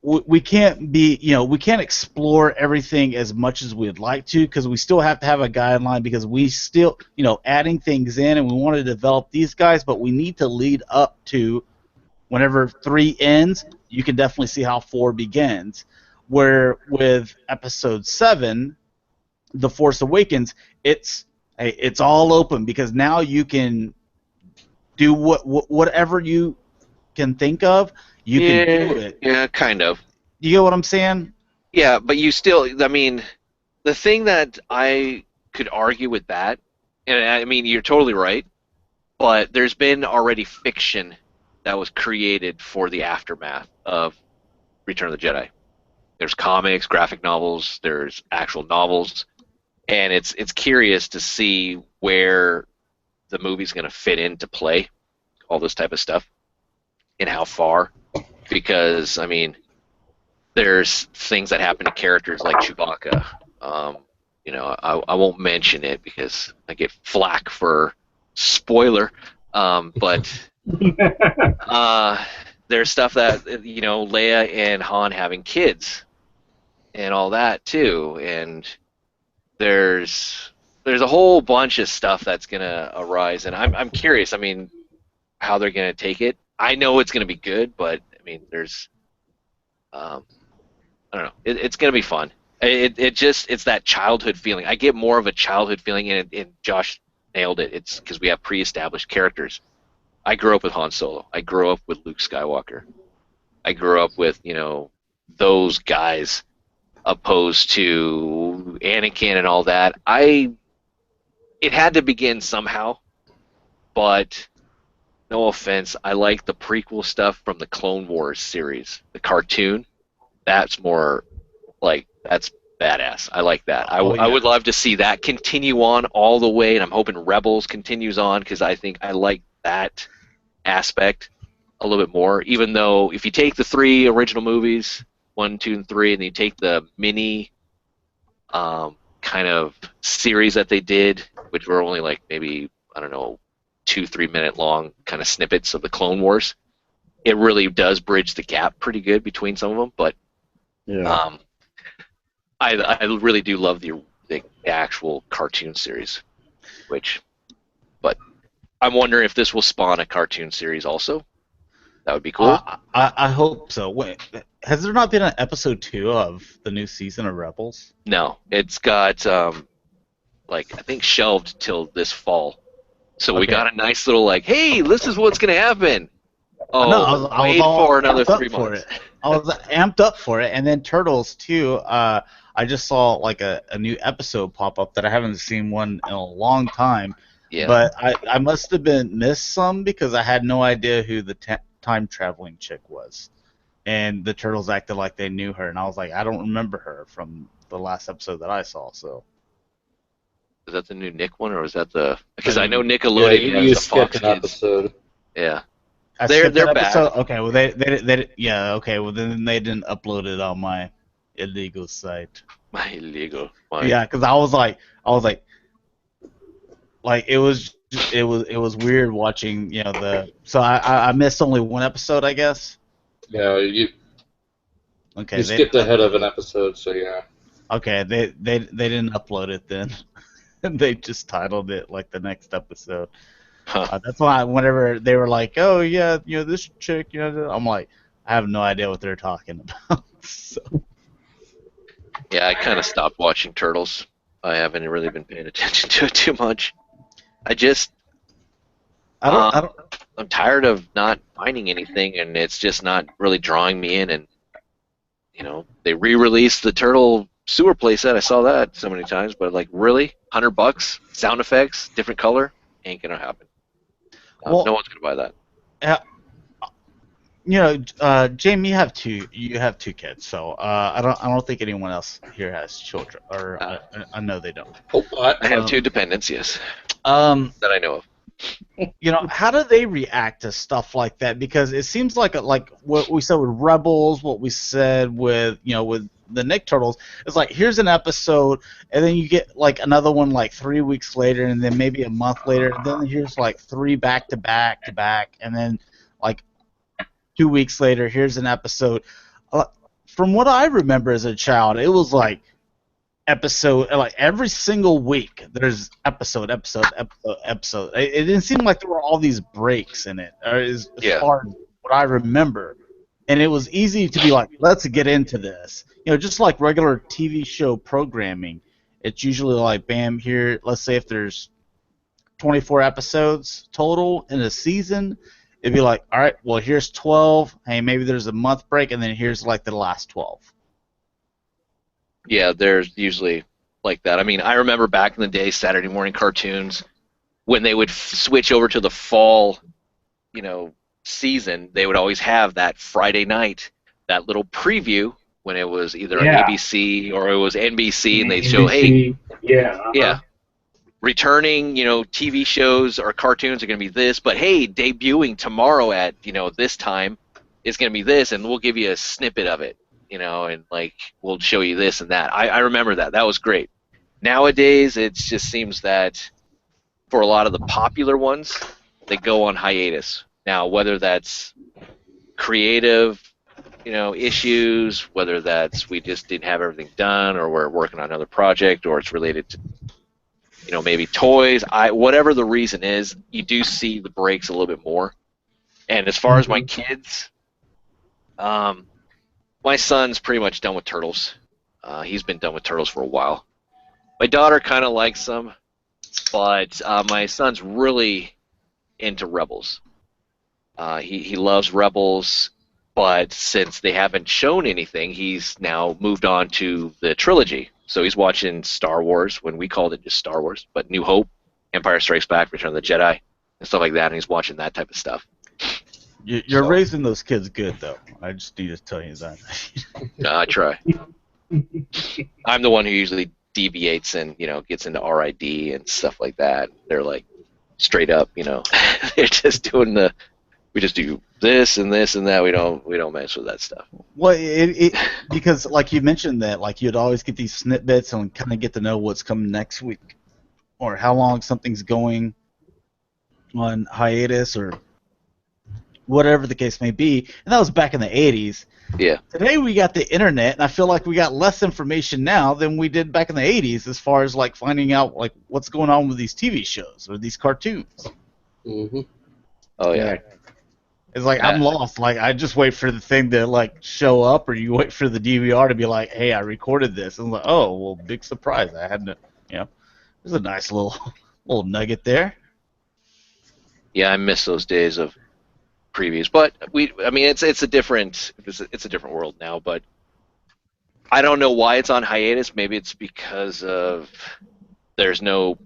we can't we can't explore everything as much as we'd like to, because we still have to have a guideline, because we still adding things in, and we want to develop these guys, but we need to lead up to whenever 3 ends. You can definitely see how 4 begins, where with episode 7, The Force Awakens, it's all open, because now you can do whatever you can think of, you can do it. Yeah, kind of. You get what I'm saying? Yeah, but you still, I mean, the thing that I could argue with that, and I mean, you're totally right, but there's been already fiction that was created for the aftermath of Return of the Jedi. There's comics, graphic novels, there's actual novels, and it's curious to see where the movie's going to fit into play, all this type of stuff, and how far. Because I mean, there's things that happen to characters like Chewbacca. I won't mention it because I get flack for spoiler. But there's stuff that Leia and Han having kids and all that too, and there's a whole bunch of stuff that's gonna arise, and I'm curious. I mean, how they're gonna take it. I know it's gonna be good, but I mean, there's um, I don't know. It's gonna be fun. It's that childhood feeling. I get more of a childhood feeling, and Josh nailed it. It's because we have pre-established characters. I grew up with Han Solo. I grew up with Luke Skywalker. I grew up with those guys, opposed to Anakin and all that. It had to begin somehow, but no offense, I like the prequel stuff from the Clone Wars series, the cartoon. That's more like, that's badass. I like that. I would love to see that continue on all the way, and I'm hoping Rebels continues on, because I think I like that aspect a little bit more. Even though if you take the 3 original movies, 1, 2, and 3, and you take the mini kind of series that they did, which were only like maybe, I don't know, 2-3 minute long kind of snippets of the Clone Wars, it really does bridge the gap pretty good between some of them. But Yeah. I really do love the actual cartoon series, but I'm wondering if this will spawn a cartoon series also. That would be cool. I hope so. Wait, has there not been an episode 2 of the new season of Rebels? No, it's got I think shelved till this fall. So we Okay. got a nice little hey, this is what's gonna happen. Oh, No, I was wait all for another amped up 3 for months. it. I was amped up for it, and then Turtles too. I just saw like a new episode pop up that I haven't seen one in a long time. Yeah. But I must have been missed some, because I had no idea who the time traveling chick was, and the Turtles acted like they knew her, and I was like, I don't remember her from the last episode that I saw. So Is that the new Nick one, or is that the? Because I know Yeah, Nickelodeon has you the Fox skipped an Kids. episode. Yeah. I They're skipped that back. episode. Okay, well they yeah, okay, well then they didn't upload it on my illegal site. My illegal. Yeah, because I was like, it was it was weird watching, so I missed only one episode, I guess. Yeah, you Okay, they skipped didn't ahead of upload an it. episode, so yeah. Okay, they didn't upload it then. They just titled it like the next episode. Huh. That's why whenever they were like, "Oh yeah, this chick," I'm like, I have no idea what they're talking about. So, Yeah, I kind of stopped watching Turtles. I haven't really been paying attention to it too much. I just, I don't. I'm tired of not finding anything, and it's just not really drawing me in. And they re-released the Turtle Sewer playset. I saw that so many times, but like, really, $100, sound effects, different color, ain't gonna happen. Well, no one's gonna buy that. Jamie, you have two kids, so I don't think anyone else here has children, or I know they don't. Oh, I have two dependents, yes, Um, that I know of. how do they react to stuff like that? Because it seems like what we said with Rebels, what we said with with the Nick Turtles, it's like here's an episode, and then you get like another one like 3 weeks later, and then maybe a month later, and then here's like three back to back to back, and then like 2 weeks later, here's an episode. From what I remember as a child, it was like every single week there's episode. It didn't seem like there were all these breaks in it, as far as what I remember. And it was easy to be like, let's get into this. Just like regular TV show programming, it's usually like, bam, here, let's say if there's 24 episodes total in a season, it'd be like, all right, well, here's 12. Hey, maybe there's a month break, and then here's like the last 12. Yeah, there's usually like that. I mean, I remember back in the day, Saturday morning cartoons, when they would switch over to the fall, season, they would always have that Friday night, that little preview when it was either on ABC or it was NBC, and they'd show, hey, yeah, returning, TV shows or cartoons are going to be this, but hey, debuting tomorrow at, this time is going to be this, and we'll give you a snippet of it, and like we'll show you this and that. I remember that. That was great. Nowadays, it just seems that for a lot of the popular ones, they go on hiatus. Now, whether that's creative, issues, whether that's we just didn't have everything done, or we're working on another project, or it's related to maybe toys. Whatever the reason is, you do see the breaks a little bit more. And as far as my kids, my son's pretty much done with Turtles. He's been done with Turtles for a while. My daughter kind of likes them, but my son's really into Rebels. He loves Rebels, but since they haven't shown anything, he's now moved on to the trilogy. So he's watching Star Wars, when we called it just Star Wars, but New Hope, Empire Strikes Back, Return of the Jedi, and stuff like that, and he's watching that type of stuff. You're raising those kids good, though. I just need to tell you that. I try. I'm the one who usually deviates and, gets into RID and stuff like that. They're like, straight up, they're just doing we just do this and this and that. We don't mess with that stuff. Well, because like you mentioned that, like you'd always get these snippets and kind of get to know what's coming next week, or how long something's going on hiatus, or whatever the case may be. And that was back in the 80s. Yeah. Today we got the internet, and I feel like we got less information now than we did back in the 80s as far as like finding out like what's going on with these TV shows or these cartoons. Mm-hmm. Oh yeah. It's like I'm lost. Like I just wait for the thing to like show up, or you wait for the DVR to be like, "Hey, I recorded this." And I'm like, "Oh, well, big surprise! I hadn't." There's a nice little nugget there. Yeah, I miss those days of previews, but it's a different world now. But I don't know why it's on hiatus. Maybe it's because of there's no,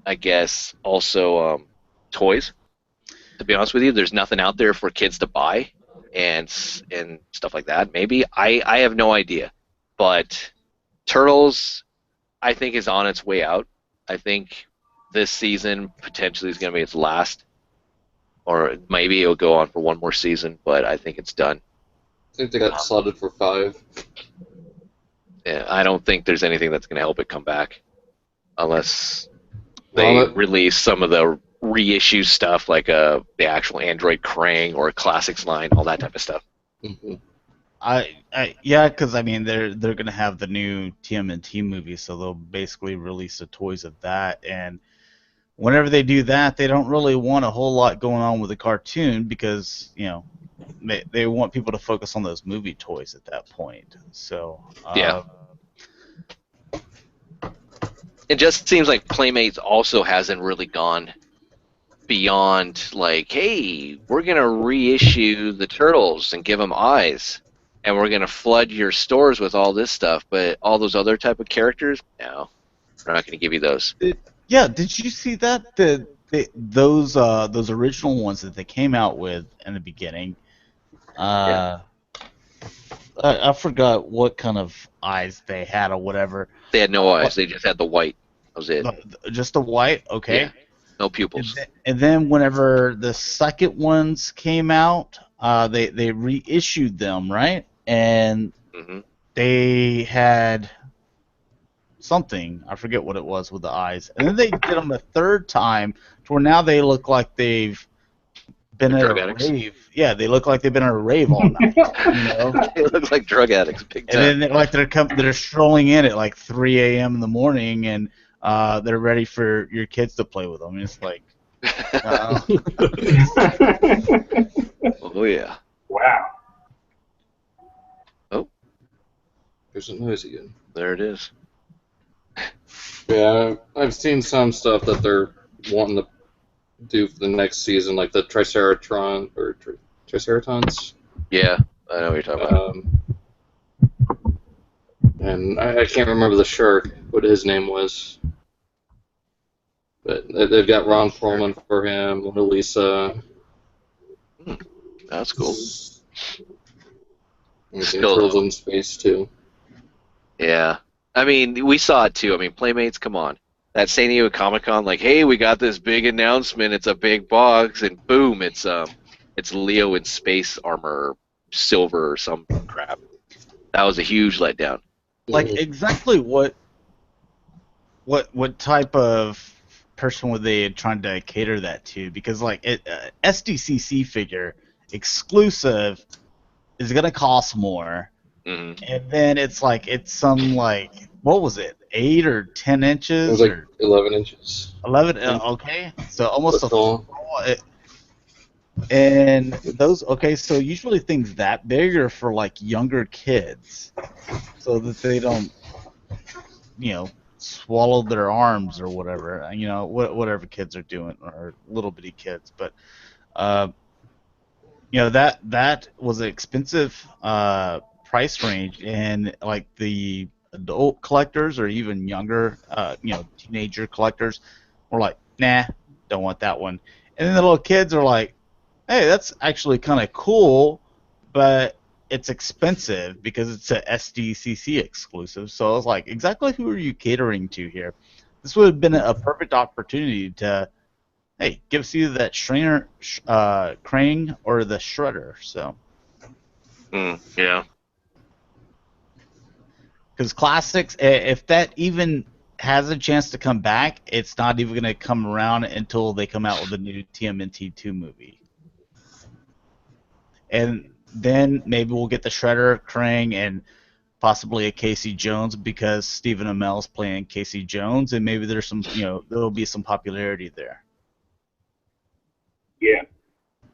I guess, also toys. To be honest with you, there's nothing out there for kids to buy and stuff like that. Maybe I have no idea, but Turtles, I think, is on its way out. I think this season potentially is going to be its last, or maybe it'll go on for one more season. But I think it's done. I think they got slotted for 5. Yeah, I don't think there's anything that's going to help it come back, unless they Well, release some of the reissue stuff, like the actual Android Krang or Classics line, all that type of stuff. mhm. Yeah, because I mean they're gonna have the new TMNT movie, so they'll basically release the toys of that. And whenever they do that, they don't really want a whole lot going on with the cartoon because they want people to focus on those movie toys at that point. So Yeah. It just seems like Playmates also hasn't really gone beyond like, hey, we're gonna reissue the Turtles and give them eyes, and we're gonna flood your stores with all this stuff, but all those other type of characters, no, we're not gonna give you those. yeah, did you see that those original ones that they came out with in the beginning? Uh, I forgot what kind of eyes they had or whatever. They had no eyes; they just had the white. That was it. Just the white, okay. Yeah, no pupils. And then whenever the second ones came out, they reissued them, right? And Hmm. they had something, I forget what it was with the eyes. And then they did them a third time to where now they look like they've been They're at drug a addicts. rave. Yeah, they look like they've been at a rave all night. They look like drug addicts, big time. And then they're strolling in at like 3 a.m. in the morning, and they're ready for your kids to play with them. And it's like, Oh yeah. Wow. There's a noise again. There it is. Yeah, I've seen some stuff that they're wanting to do for the next season, like the Triceratons. Yeah, I know what you're talking about. And I can't remember the shark, what his name was. But they've got Ron Perlman for him, Lisa. That's cool. Still Turtles in Space, too. Yeah. I mean, we saw it too. I mean, Playmates, come on. That San Diego Comic-Con, like, hey, we got this big announcement. It's a big box, and boom, it's Leo in space armor, silver or some crap. That was a huge letdown. like exactly what type of person were they trying to cater that to? Because like SDCC figure exclusive is gonna cost more. Mm-hmm. And then it's some like, what was it, 8 or 10 inches? It was like or 11 inches. 11. Okay, so almost a Tall. full. And those, okay, so usually things that big are for like younger kids, so that they don't, swallow their arms or whatever. Whatever kids are doing, or little bitty kids. But that was an expensive price range, and like the adult collectors or even younger, teenager collectors were like, nah, don't want that one. And then the little kids are like, hey, that's actually kind of cool, but it's expensive because it's a SDCC exclusive. So I was like, exactly who are you catering to here? This would have been a perfect opportunity to, hey, give us either that Krang or the Shredder. So. Yeah. Because Classics, if that even has a chance to come back, it's not even going to come around until they come out with a new TMNT 2 movie. And then maybe we'll get the Shredder, Krang, and possibly a Casey Jones, because Stephen Amell's playing Casey Jones, and maybe there's some, there'll be some popularity there. Yeah.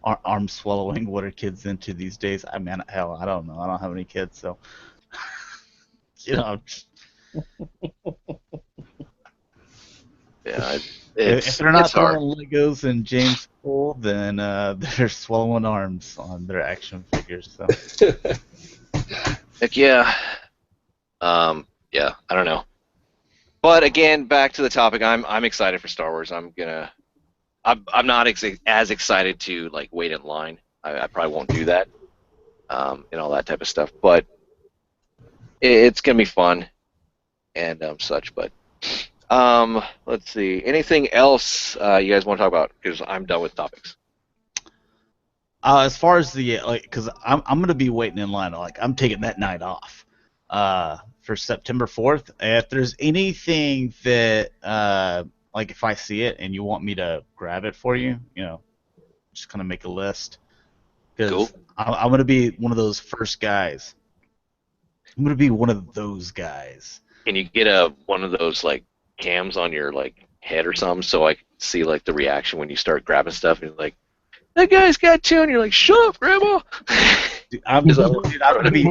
Arm swallowing, what are kids into these days? I mean, hell, I don't know. I don't have any kids, so. Yeah, if they're not hard. throwing Legos in James Pool, then they're swallowing arms on their action figures. So. Heck yeah. Yeah, I don't know. But again, back to the topic. I'm excited for Star Wars. I'm not as excited to like wait in line. I probably won't do that. And all that type of stuff. But it's gonna be fun and such. But let's see. Anything else you guys want to talk about? Because I'm done with topics. As far as the because I'm gonna be waiting in line. Like, I'm taking that night off for September 4th. If there's anything that like if I see it and you want me to grab it for you, just kind of make a list because Cool. I'm gonna be one of those first guys. I'm gonna be one of those guys. Can you get one of those like cams on your like head or something so I can see like the reaction when you start grabbing stuff and you're like, that guy's got two, and you're like, shut up, Grandma. Dude, I'm Is that gonna be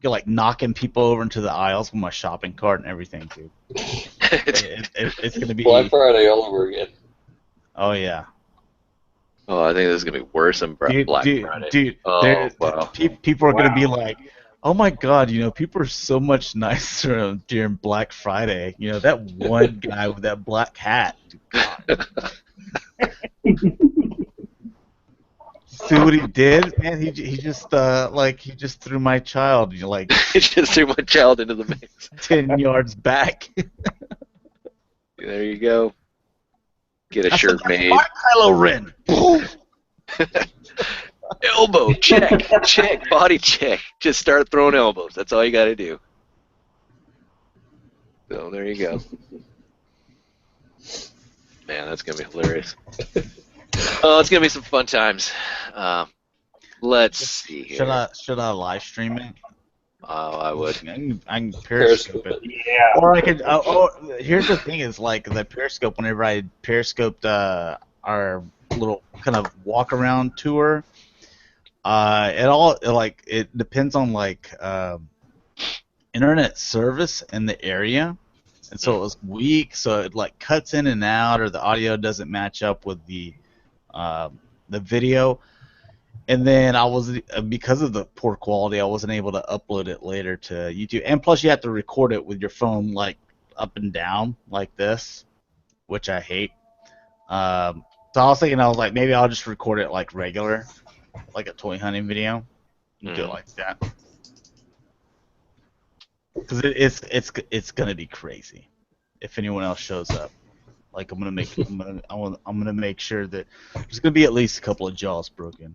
like knocking people over into the aisles with my shopping cart and everything, dude. It's gonna be. Black Friday all over again. Oh yeah. Oh, I think this is gonna be worse than Black Friday. Dude, Oh, wow. people are gonna be like, oh my God, people are so much nicer during Black Friday. That one guy with that black hat. Dude, God. See what he did, man? He just he just threw my child like It just threw my child into the mix. 10 yards back. There you go. Get a I shirt said, made. "My Kylo Ren." Elbow check, body check. Just start throwing elbows. That's all you got to do. So there you go. Man, that's gonna be hilarious. Oh, it's gonna be some fun times. Let's see here. Should I live stream it? Oh, I would. I can Periscope it. Yeah. Or I could. Here's the thing: is like the Periscope. Whenever I Periscoped our little kind of walk around tour, it depends on internet service in the area, and so it was weak. So it like cuts in and out, or the audio doesn't match up with the video. And then I was, because of the poor quality, I wasn't able to upload it later to YouTube. And plus, you have to record it with your phone, like, up and down, like this, which I hate. So I was thinking, maybe I'll just record it, like, regular, like a toy hunting video. Do it like that. Because it's going to be crazy if anyone else shows up. Like, I'm gonna make sure that there's going to be at least a couple of jaws broken.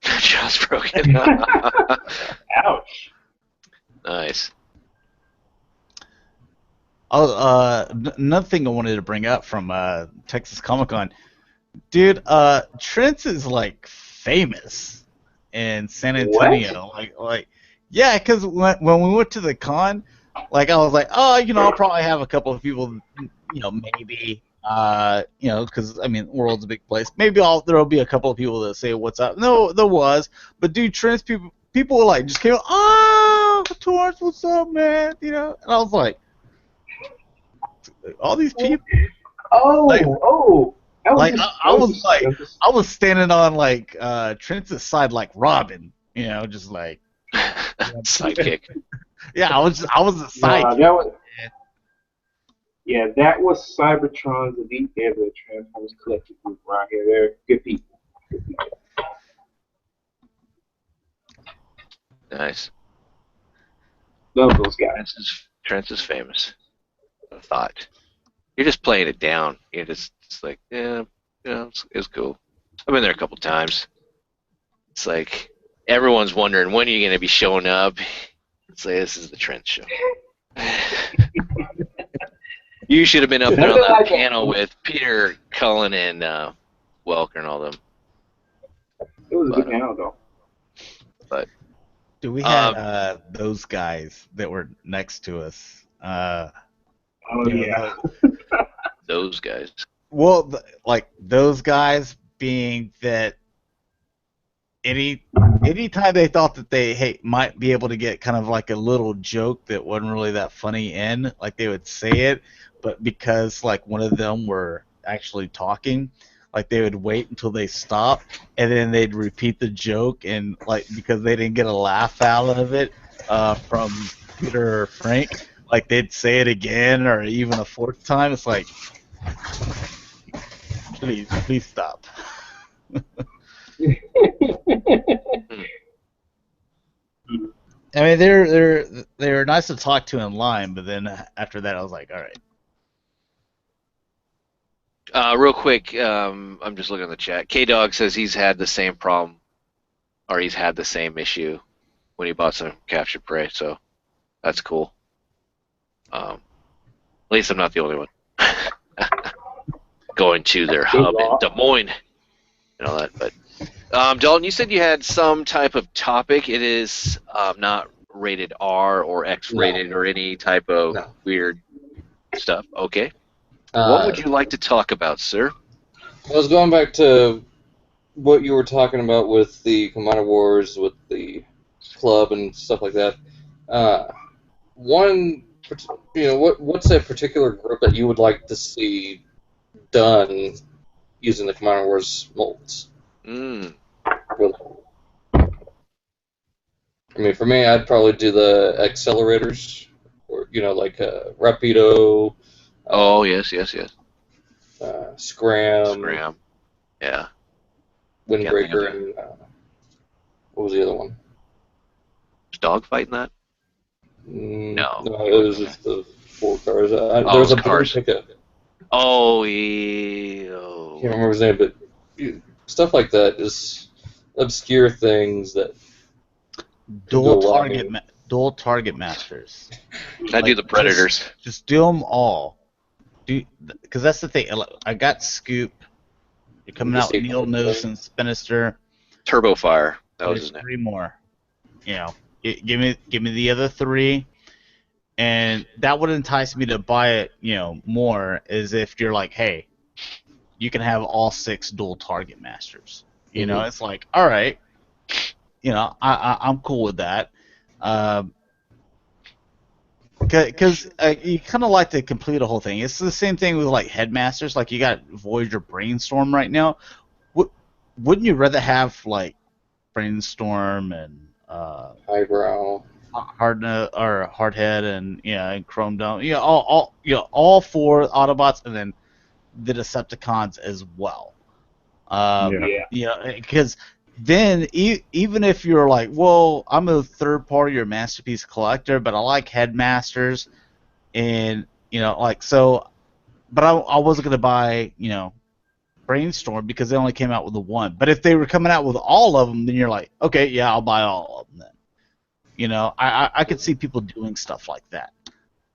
Jaw's broken. Ouch. Nice. Oh, another thing I wanted to bring up from Texas Comic Con, dude. Trent's is like famous in San Antonio. Like, yeah, because when we went to the con, like I was like, oh, I'll probably have a couple of people, maybe. Because I mean, the world's a big place. Maybe there'll be a couple of people that say what's up. No, there was, but dude, Trent's people were like just came, oh, Torrance, what's up, man? And I was like, all these people. Oh. I was standing on like Trent's side like Robin, just like Sidekick. yeah, I was the sidekick. That was Cybertron's elite. They're the Transformers collective group right here. They're good people. Nice. Love those guys. Trent is famous. I thought. You're just playing it down. You're just like, yeah, it's cool. I've been there a couple times. It's like everyone's wondering when are you going to be showing up. It's like this is the Trent show. You should have been up there on that panel with Peter Cullen and Welker and all them. It was a good panel, though. But do we had those guys that were next to us? Yeah. Those guys. Well, those guys being that anytime they thought that they might be able to get kind of like a little joke that wasn't really that funny in, like they would say it, but because like one of them were actually talking, like they would wait until they stopped and then they'd repeat the joke, and like because they didn't get a laugh out of it from Peter or Frank, like they'd say it again or even a fourth time. It's like, please stop. I mean, they're nice to talk to in line, but then after that, I was like, all right. Real quick, I'm just looking at the chat. K-Dog says he's had the same problem, or he's had the same issue when he bought some captured prey, so that's cool. At least I'm not the only one. going to their hub in Des Moines and all that. But Dalton, you said you had some type of topic. It is not rated R or X-rated or any type of weird stuff. Okay. What would you like to talk about, sir? I was going back to what you were talking about with the Commander Wars, with the club and stuff like that. What's a particular group that you would like to see done using the Commander Wars molds? I mean, for me, I'd probably do the accelerators, or like Rapido. Oh yes. Scram. Yeah. Windbreaker, and what was the other one? Was Dogfighting that? No, it was just the 4 cars. There was a cars. pickup. Oh, yeah. Can't remember his name, but stuff like that is obscure things that dual target masters. I do the Predators. Just do them all. Because that's the thing. I got Scoop. You're coming out with Neil Nose and Spinister. Turbo Fire. That was his name. 3 more. Give me the other 3, and that would entice me to buy it. More is if you're like, hey, you can have all 6 dual target masters. It's like, all right. I'm cool with that. Because you kind of like to complete a whole thing. It's the same thing with like headmasters. Like you got Voyager Brainstorm right now. Wouldn't you rather have like Brainstorm and Highbrow, Hardhead and Chrome Dome? All 4 Autobots and then the Decepticons as well. Because then even if you're like, well, I'm a third party or masterpiece collector, but I like headmasters, and but I wasn't gonna buy Brainstorm because they only came out with the 1. But if they were coming out with all of them, then you're like, okay, yeah, I'll buy all of them then. I could see people doing stuff like that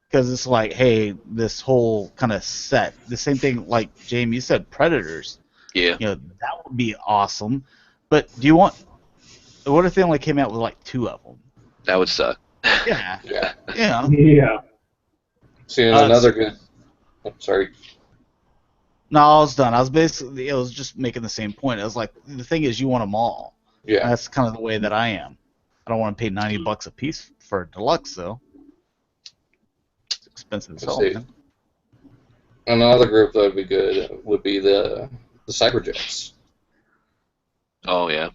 because it's like, hey, this whole kind of set, the same thing like Jamie, you said, Predators. Yeah. That would be awesome. But what if they only came out with like 2 of them? That would suck. Yeah. Yeah. See, another good. Oh, sorry. No, I was done. I was just making the same point. I was like, the thing is, you want them all. Yeah. And that's kind of the way that I am. I don't want to pay $90 a piece for a deluxe, though. It's expensive as hell, man. Another group that would be good would be the Cyberjets. Oh yeah.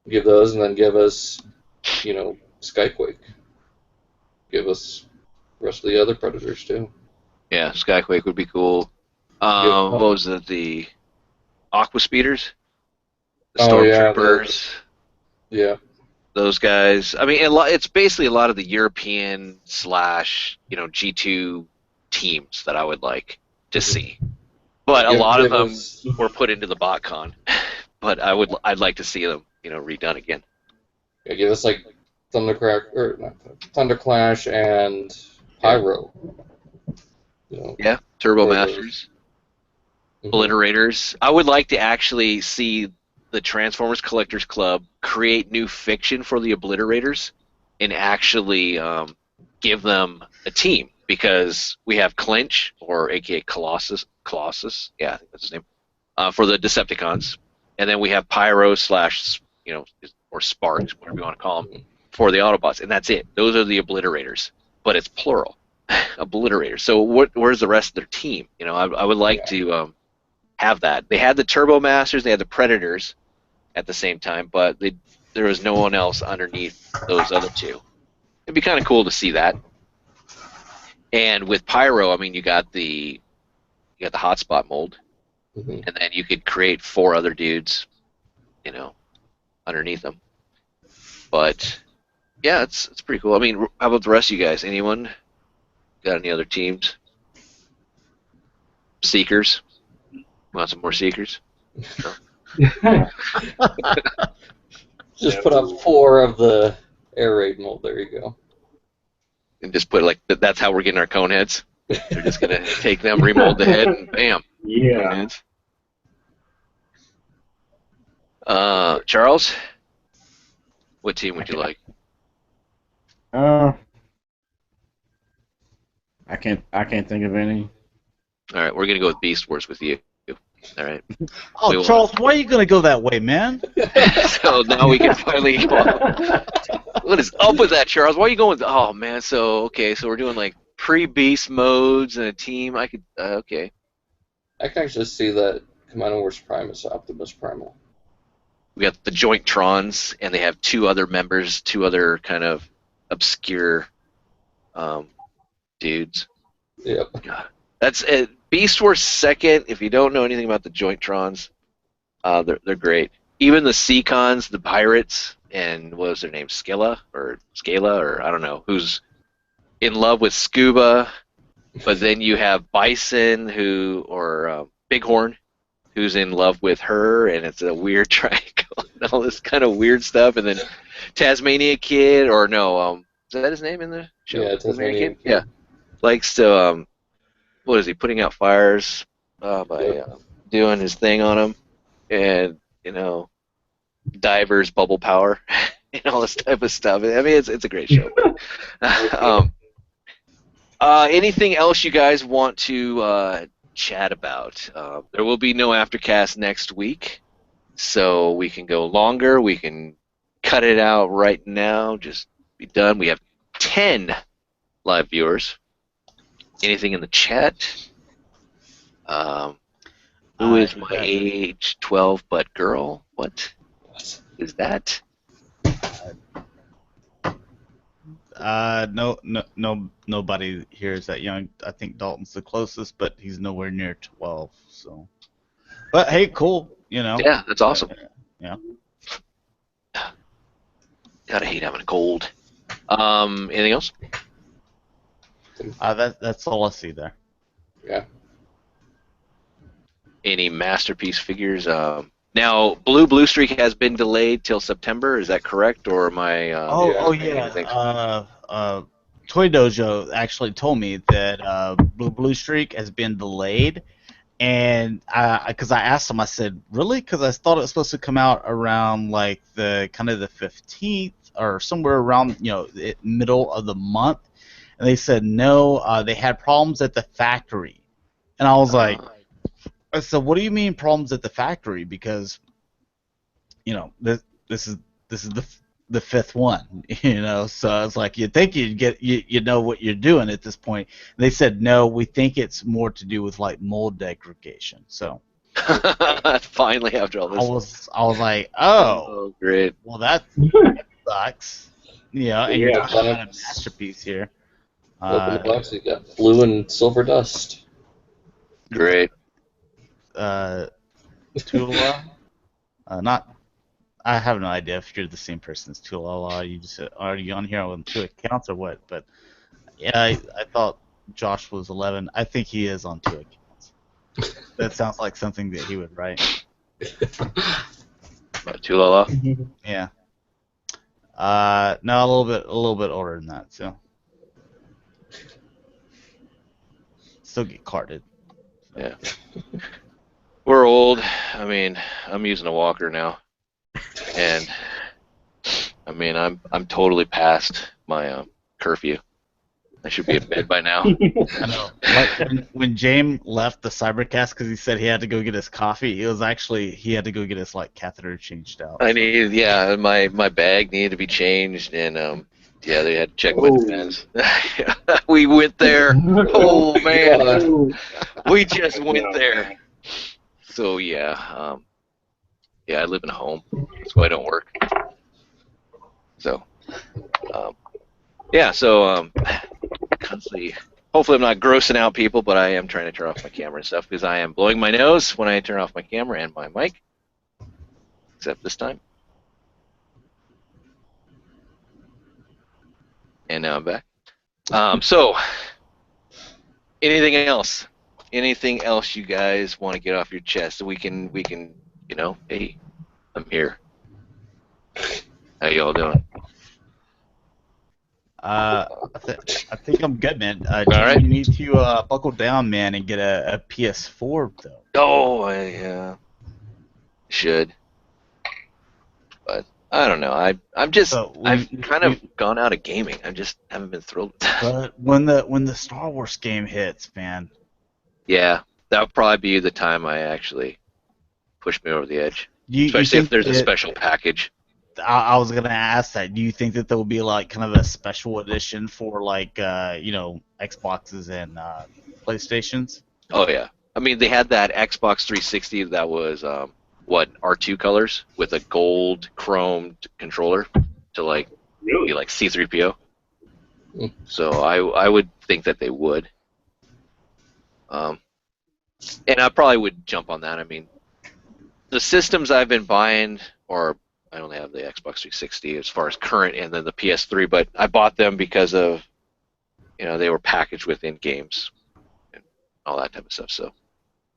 Give those, and then give us, Skyquake. Give us the rest of the other Predators too. Yeah, Skyquake would be cool. What was it? The Aqua Speeders, the Stormtroopers. Yeah. Those guys. I mean, it's basically a lot of the European / G2 teams that I would like to see. But a lot of them were put into the BotCon. But I'd like to see them, redone again. Yeah, give us like Thunderclash and Pyro. Yeah, Turbo Masters, Obliterators. I would like to actually see the Transformers Collectors Club create new fiction for the Obliterators and actually give them a team, because we have Clinch, or aka Colossus. Yeah, I think that's his name, for the Decepticons. And then we have Pyro / or Sparks, whatever you want to call them, for the Autobots, and that's it. Those are the Obliterators, but it's plural, Obliterators. So where's the rest of their team? I would like to have that. They had the Turbo Masters, they had the Predators at the same time, but there was no one else underneath those other 2. It'd be kind of cool to see that. And with Pyro, I mean, you got the hotspot mold. And then you could create 4 other dudes, underneath them. But yeah, it's pretty cool. I mean, how about the rest of you guys? Anyone got any other teams? Seekers? Want some more Seekers? No. Just put up 4 of the air raid mold. There you go. And just put that's how we're getting our cone heads. We're just gonna take them, remold the head, and bam. Yeah. Charles, what team would you like? Uh, I can't think of any. All right, we're gonna go with Beast Wars with you. All right. Oh, We will. Charles, why are you gonna go that way, man? So now we can finally. What is up with that, Charles? Why are you going? Oh man. So okay. So we're doing like pre-beast modes and a team. I could. Okay. I can actually see that Commando Wars Prime is Optimus Primal. We got the Joint Trons, and they have two other members, two other kind of obscure dudes. Yep. God. That's it. Beast Wars second. If you don't know anything about the Joint Trons, they're great. Even the Seacons, the pirates, and what was their name, Scala, or I don't know, who's in love with Scuba, but then you have Bison, or Bighorn, who's in love with her, and it's a weird triangle and all this kind of weird stuff. And then Tasmania Kid, or no, is that his name in the show? Yeah, Tasmanian Kid. Yeah, likes to what is he putting out fires by doing his thing on them, and divers, bubble power, and all this type of stuff. I mean, it's a great show. Anything else you guys want to chat about? There will be no Aftercast next week, so we can go longer. We can cut it out right now. Just be done. We have 10 live viewers. Anything in the chat? Who is my age 12 but girl? What is that? No, nobody here is that young. I think Dalton's the closest, but he's nowhere near 12. So, but hey, cool. Yeah, that's awesome. Yeah. Gotta hate having a cold. Anything else? That's all I see there. Yeah. Any masterpiece figures? Now, Blue Streak has been delayed till September. Is that correct, or am I? Yeah. Toy Dojo actually told me that Blue Streak has been delayed, and because I asked them, I said, really? Because I thought it was supposed to come out around like the 15th or somewhere around the middle of the month, and they said no. They had problems at the factory, and I was like. I said, "What do you mean problems at the factory? Because, this is the fifth one, So it's like you'd think you know what you're doing at this point." And they said, "No, we think it's more to do with like mold degradation." So finally, after all this, I was like, "Oh, great. Well, that sucks." And you're talking about a masterpiece here. Open the box, you got blue and silver dust. Great. Tula, not. I have no idea if you're the same person as Tula. You just are you on here on 2 accounts or what? But yeah, I thought Josh was 11. I think he is on 2 accounts. That sounds like something that he would write. Tula. Yeah. No, a little bit older than that. So still get carded. So. Yeah. We're old. I mean, I'm using a walker now, and I mean, I'm totally past my curfew. I should be in bed by now. I know. Like when James left the Cybercast because he said he had to go get his coffee, he had to go get his catheter changed out. I needed, my bag needed to be changed, and they had to check my defense. We went there. Oh man, we just went there. So I live in a home, so I don't work. So, constantly. Hopefully, I'm not grossing out people, but I am trying to turn off my camera and stuff because I am blowing my nose when I turn off my camera and my mic. Except this time. And now I'm back. So, anything else? Anything else you guys want to get off your chest? So we can, hey, I'm here. How y'all doing? I think I'm good, man. All Jimmy, right. you need to buckle down, man, and get a PS4 though. Oh, I should, but I don't know. So I've kind of gone out of gaming. I just haven't been thrilled with that. but when the Star Wars game hits, man, Yeah, that would probably be the time I actually push me over the edge, you especially if think there's a that special package. I was gonna ask that. Do you think that there will be like kind of a special edition for like Xboxes and PlayStations? Oh yeah, I mean they had that Xbox 360 that was what R2 colors with a gold chromed controller to like be Really? like C3PO. Mm. So I would think that they would, um, and I probably would jump on that. I mean, the systems I've been buying, or I only have the Xbox 360 as far as current, and then the PS3, but I bought them because of they were packaged within games and all that type of stuff. So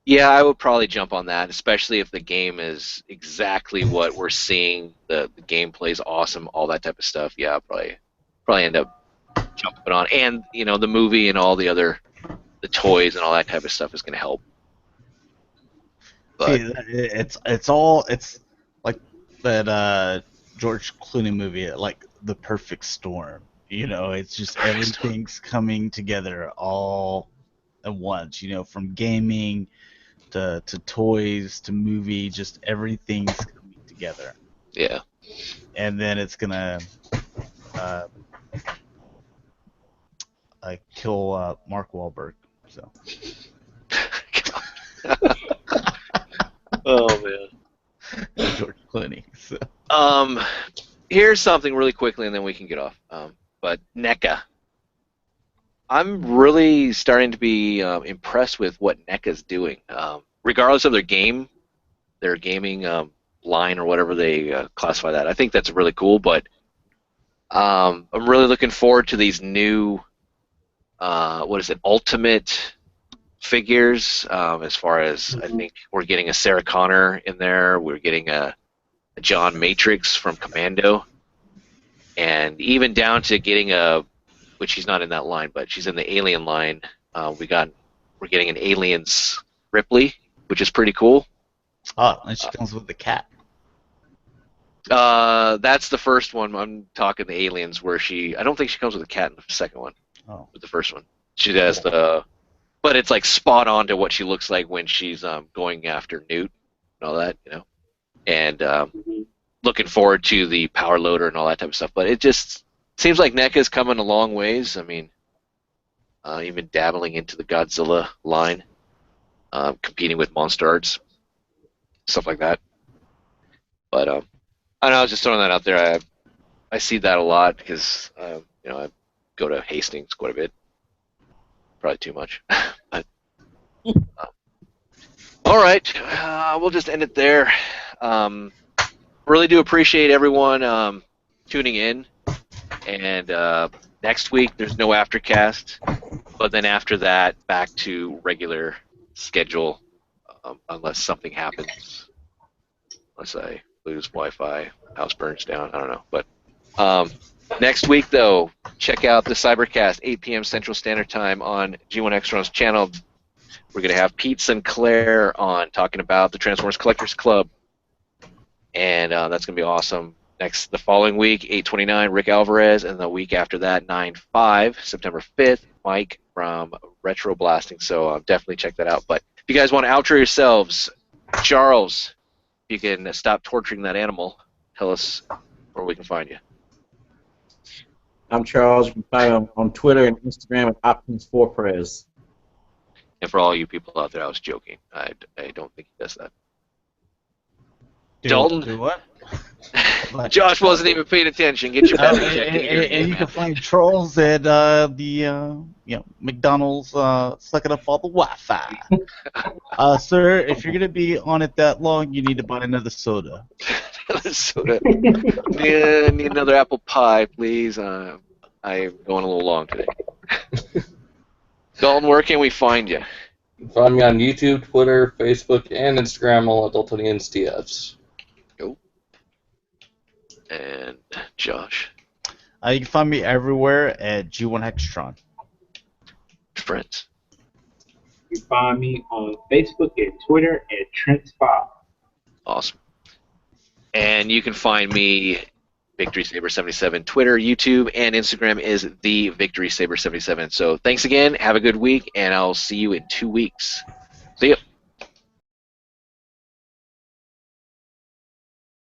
yeah, I would probably jump on that, especially if the game is exactly what we're seeing. The gameplay's awesome, all that type of stuff. Yeah, I'll probably end up jumping on, and the movie and all the toys and all that type of stuff is going to help. See, But it's like that George Clooney movie, like The Perfect Storm. It's just everything's coming together all at once. From gaming to toys to movie, just everything's coming together. yeah, And then it's gonna uh, kill Mark Wahlberg. So oh man. George Clooney. So. Here's something really quickly, and then we can get off. But NECA, I'm really starting to be impressed with what NECA's doing. Regardless of their gaming line or whatever they classify that, I think that's really cool. But I'm really looking forward to these new, what is it, Ultimate figures. As far as I think we're getting a Sarah Connor in there, we're getting a John Matrix from Commando, and even down to getting which she's not in that line, but she's in the Alien line. We're getting an Aliens Ripley, which is pretty cool. Oh, and she comes with the cat. That's the first one. I'm talking the Aliens, where I don't think she comes with a cat in the second one. Oh. With the first one, she has but it's like spot on to what she looks like when she's going after Newt and all that, and looking forward to the power loader and all that type of stuff. But it just seems like NECA's coming a long ways. I mean, even dabbling into the Godzilla line, competing with Monster Arts, stuff like that. But I don't know, I was just throwing that out there. I see that a lot because I go to Hastings quite a bit. Probably too much. But, all right, we'll just end it there. Really do appreciate everyone tuning in. And next week there's no Aftercast, but then after that back to regular schedule, unless something happens, unless I lose Wi-Fi, house burns down. I don't know, but next week though, check out the Cybercast 8 p.m. Central Standard Time on G1 Extron's channel. We're gonna have Pete Sinclair on talking about the Transformers Collectors Club, and that's gonna be awesome. The following week, 8/29, Rick Alvarez, and the week after that, 9/5, September 5th, Mike from Retro Blasting. So definitely check that out. But if you guys want to outro yourselves, Charles, if you can stop torturing that animal, tell us where we can find you. I'm Charles. You can find me on Twitter and Instagram at Optimus4Prez. And for all you people out there, I was joking. I don't think he does that. Dalton? Do what? Josh wasn't even paying attention. Get your battery check. And you can find Charles at the McDonald's sucking up all the Wi-Fi. Sir, if you're gonna be on it that long, you need to buy another soda. Soda. Need another apple pie, please. I'm going a little long today. Dalton, where can we find you? You can find me on YouTube, Twitter, Facebook, and Instagram, all at Daltonians TFs. And Josh. You can find me everywhere at G1Hextron. Friends. You can find me on Facebook and Twitter at Trent5. Awesome. And you can find me, Victory Saber 77, Twitter, YouTube, and Instagram is the Victory Saber 77. So thanks again. Have a good week, and I'll see you in 2 weeks. See you.